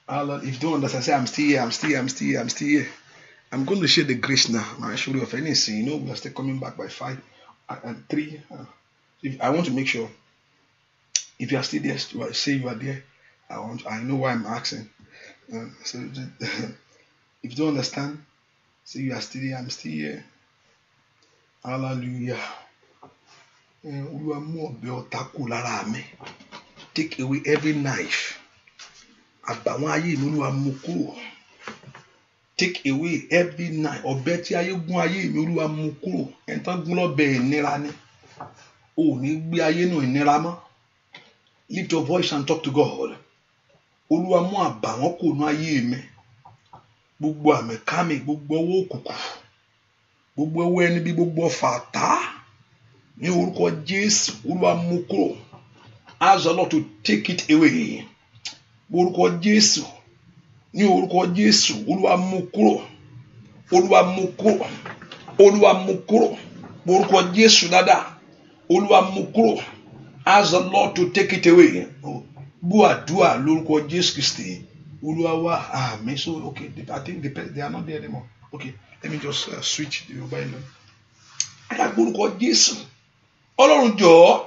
If you don't understand, say I'm still here. I'm going to share the grace now. I'm sure of anything. We are still coming back by 5 and 3. I want to make sure. If you are still there, say you are there. I know why I'm asking. So if you don't understand, say you are still here. I'm still here. Hallelujah. Take away every knife. Take away every knife. Ọ̀bẹ tí ayé gún ayé mi, Olúwa mú kúrò. Ẹni tán gún lọ́bẹ ìnira ni. O ní gbé ayé náà ìnira mọ́. Lift your voice and talk to God. Olúwa mú àbàwọ́n kúrò ní ayé mi. Gbogbo àmìkámi, gbogbo ọwọ́ òkùnkùn, gbogbo ọwọ́ ẹni bí gbogbo fàtà. Ní orúkọ Jésù, Olúwa mú kúrò. Ask the Lord to take it away. Orúkọ Jésù. Ní orúkọ Jésù, Olúwa mú kúrò. Olúwa mú kúrò. Olúwa mú kúrò. Orúkọ Jésù dáadáa. Olúwa mú kúrò. Ask the Lord to take it away. Gbọ́ àdúrà lórúkọ Jésù Kristi. Olúwa wá. Amen. So okay, I think they are not there anymore. Okay, let me just switch the Bible. Orúkọ Jésù. Ọlọ́run jọ̀ọ́,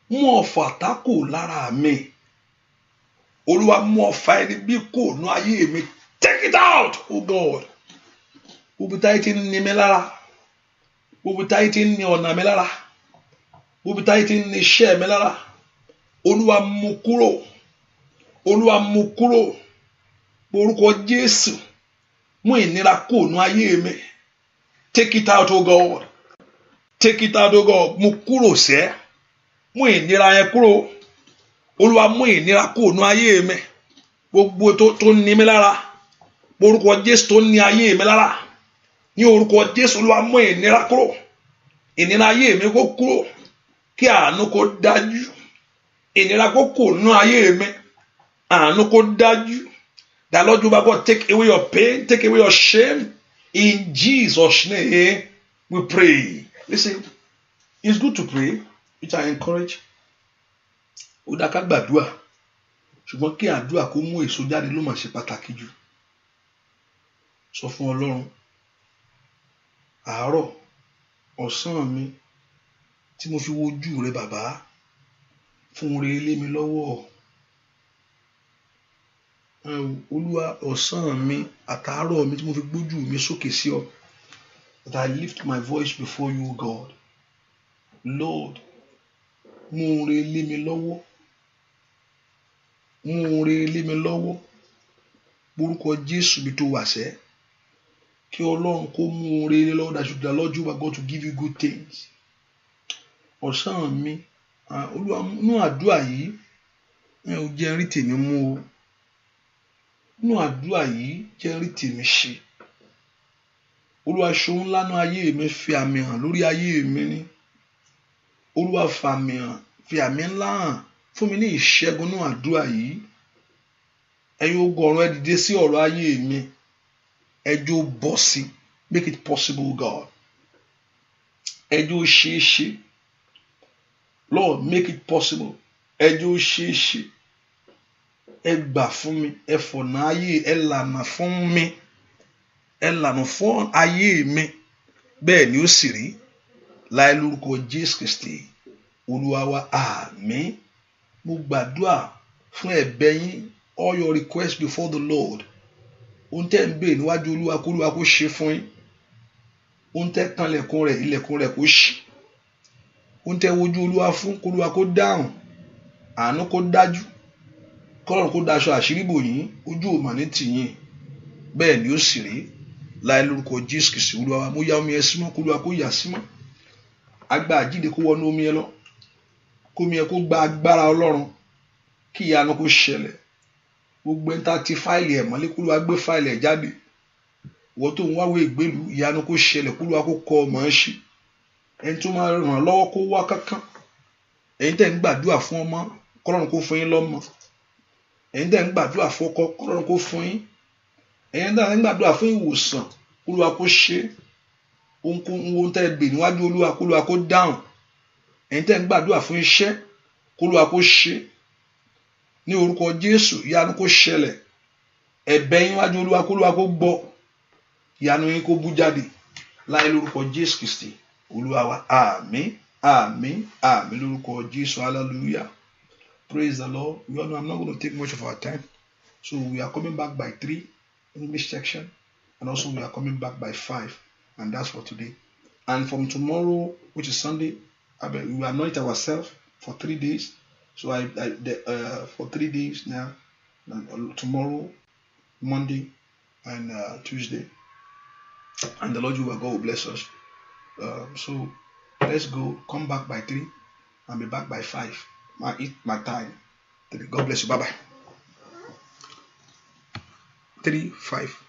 mú ọfà àtakò lára mi. Olúwa mú ọfà ẹni bí kò nú ayé mi. Take it out, oh God. Gbogbo táyé tí ń ní mi lára. Gbogbo táyé tí ń ní ọ̀nà mi lára. Gbogbo táyé tí ń ní iṣẹ́ mi lára. Olúwa mú kúrò. Olúwa mú kúrò. Orúkọ Jésù. Mú ìnira kò nú ayé mi. Take it out, oh God. Take it out, oh God. Mú kúrò sẹ́. Mú ìnira yẹn kúrò. Olúwa mú ìnira kúrò nú ayé mi. Gbogbo tó ní mi lára. Orúkọ Jésù tó ní ayé mi lára. Ní orúkọ Jésù, Olúwa mú ìnira kúrò. Ìnira ayé mi kó kúrò. Kí àánú kó dájú. Ìnira kó kúrò nú ayé mi. Àánú kó dájú. That Lord Jehovah God, take away your pain, take away your shame. In Jesus' name we pray. Listen, it's good to pray, which I encourage. Ó dá ká gbàdúrà, ṣùgbọ́n kí àdúrà kó mú èso jáde ló máa ṣe pàtàkì jù. Sọ fún Ọlọ́run, àárọ̀, ọ̀sán mi tí mo fi wojú rẹ bàbá, fún oore lé mi lọ́wọ́. Olúwa, ọ̀sán mi àtàárọ̀ mi tí mo fi gbójú mi sókè sí ọ. That I lift my voice before you, God. Lord, mú oore lé mi lọ́wọ́, mú oore lé mi lọ́wọ́ orúkọ Jésù bí tó wà sẹ́ kí Ọlọ́run kó mú oore lé lọ́wọ́ that the Lord you are going to give you good things. Ọ̀sán mi Olúwa nú àdúrà yìí ẹ ò jẹ́ rí tèmi mú o, nú àdúrà yìí jẹ́ rí tèmi ṣe. Olúwa ṣohun ńlá nú ayé mi, fi àmì hàn lórí ayé mi ní. Olúwa fàmì hàn, fi àmì ńlá hàn fún mi ní ìṣẹ́gun nú àdúrà yìí. Ẹ̀yin ogun ọ̀run ẹ dìde sí ọ̀rọ̀ ayé mi, ẹ jọ̀ọ́ bọ́ sí, make it possible God. Ẹ jọ̀ọ́ ṣeé ṣe Lord, make it possible. Ẹ jọ̀ọ́ ṣeé ṣe, ẹ gbà fún mi, ẹ fọ̀nà ayé, ẹ lànà fún mi, ẹ lànà fún ayé mi. Bẹ́ẹ̀ ni ó sì rí láì lórúkọ Jésù Kristi Olúwa wa, àmín. Mo gbàdúrà fún ẹ̀bẹ̀ yín, all your requests before the Lord. Ohun tẹ́ ń béèrè níwájú Olúwa kó Olúwa kó ṣe fún yín. Ohun tẹ́ kan ilẹ̀kùn rẹ̀ kó ṣí. Ohun tẹ́ wojú Olúwa fún kó Olúwa kó dáhùn. Àánú kó dájú. Kọ́lọ́run kó daṣọ àṣírí bò yín, ojú ò mà ní tì yín. Bẹ́ẹ̀ ni ó sì rí láì lórúkọ Jésù Kristi Olúwa wa. Mo ya omi ẹ símọ́ kó Olúwa kó yà símọ́. Agbá àjíǹde kó wọnú omi ẹ lọ. Kó omi ẹ kó gba agbára Ọlọ́run. Kí ìyanu kó ṣẹlẹ̀. Gbogbo ẹni tá ti fáìlì ẹ̀ mọ́lé kó Olúwa gbé fáìlì ẹ̀ jáde. Wọ́n tó ń wáwé ìgbélú ìyanu kó ṣẹlẹ̀ kó Olúwa kó kọ ọmọ ẹ ṣe. Ẹni tó máa ràn án lọ́wọ́ kó wá kánkán. Ẹ̀yin tẹ́ ń gbàdúrà fún ọmọ kọ́lọ́run kó fún yín lọ́mọ. Ẹ̀yin tẹ́ ń gbàdúrà fún ọkọ kọ́lọ́run kó fún yín. Ẹ̀yin tẹ́ ń gbàdúrà fún ìwòsàn Olúwa kó ṣe. Ohun tẹ́ gbè níwájú Olúwa kó Olúwa kó dáhùn. Ẹ̀yin tẹ́ ń gbàdúrà fún iṣẹ́ kó Olúwa kó ṣe. Ní orúkọ Jésù ìyanu kó ṣẹlẹ̀. Ẹ̀bẹ̀ yín wájú Olúwa kó Olúwa kó gbọ́. Ìyanu yín kó bú jáde láì lórúkọ Jésù Kristi Olúwa wa, àmín, àmín, àmín lórúkọ Jésù. Hallelujah. Praise the Lord. We all know I'm not going to take much of our time. So we are coming back by 3 English section, and also we are coming back by 5, and that's for today. And from tomorrow, which is Sunday, we anoint ourselves for 3 days. So for 3 days now, tomorrow, Monday, and Tuesday, and the Lord your God will bless us. So let's go. Come back by 3 and be back by 5. My time. God bless you. Bye bye. 3, 5.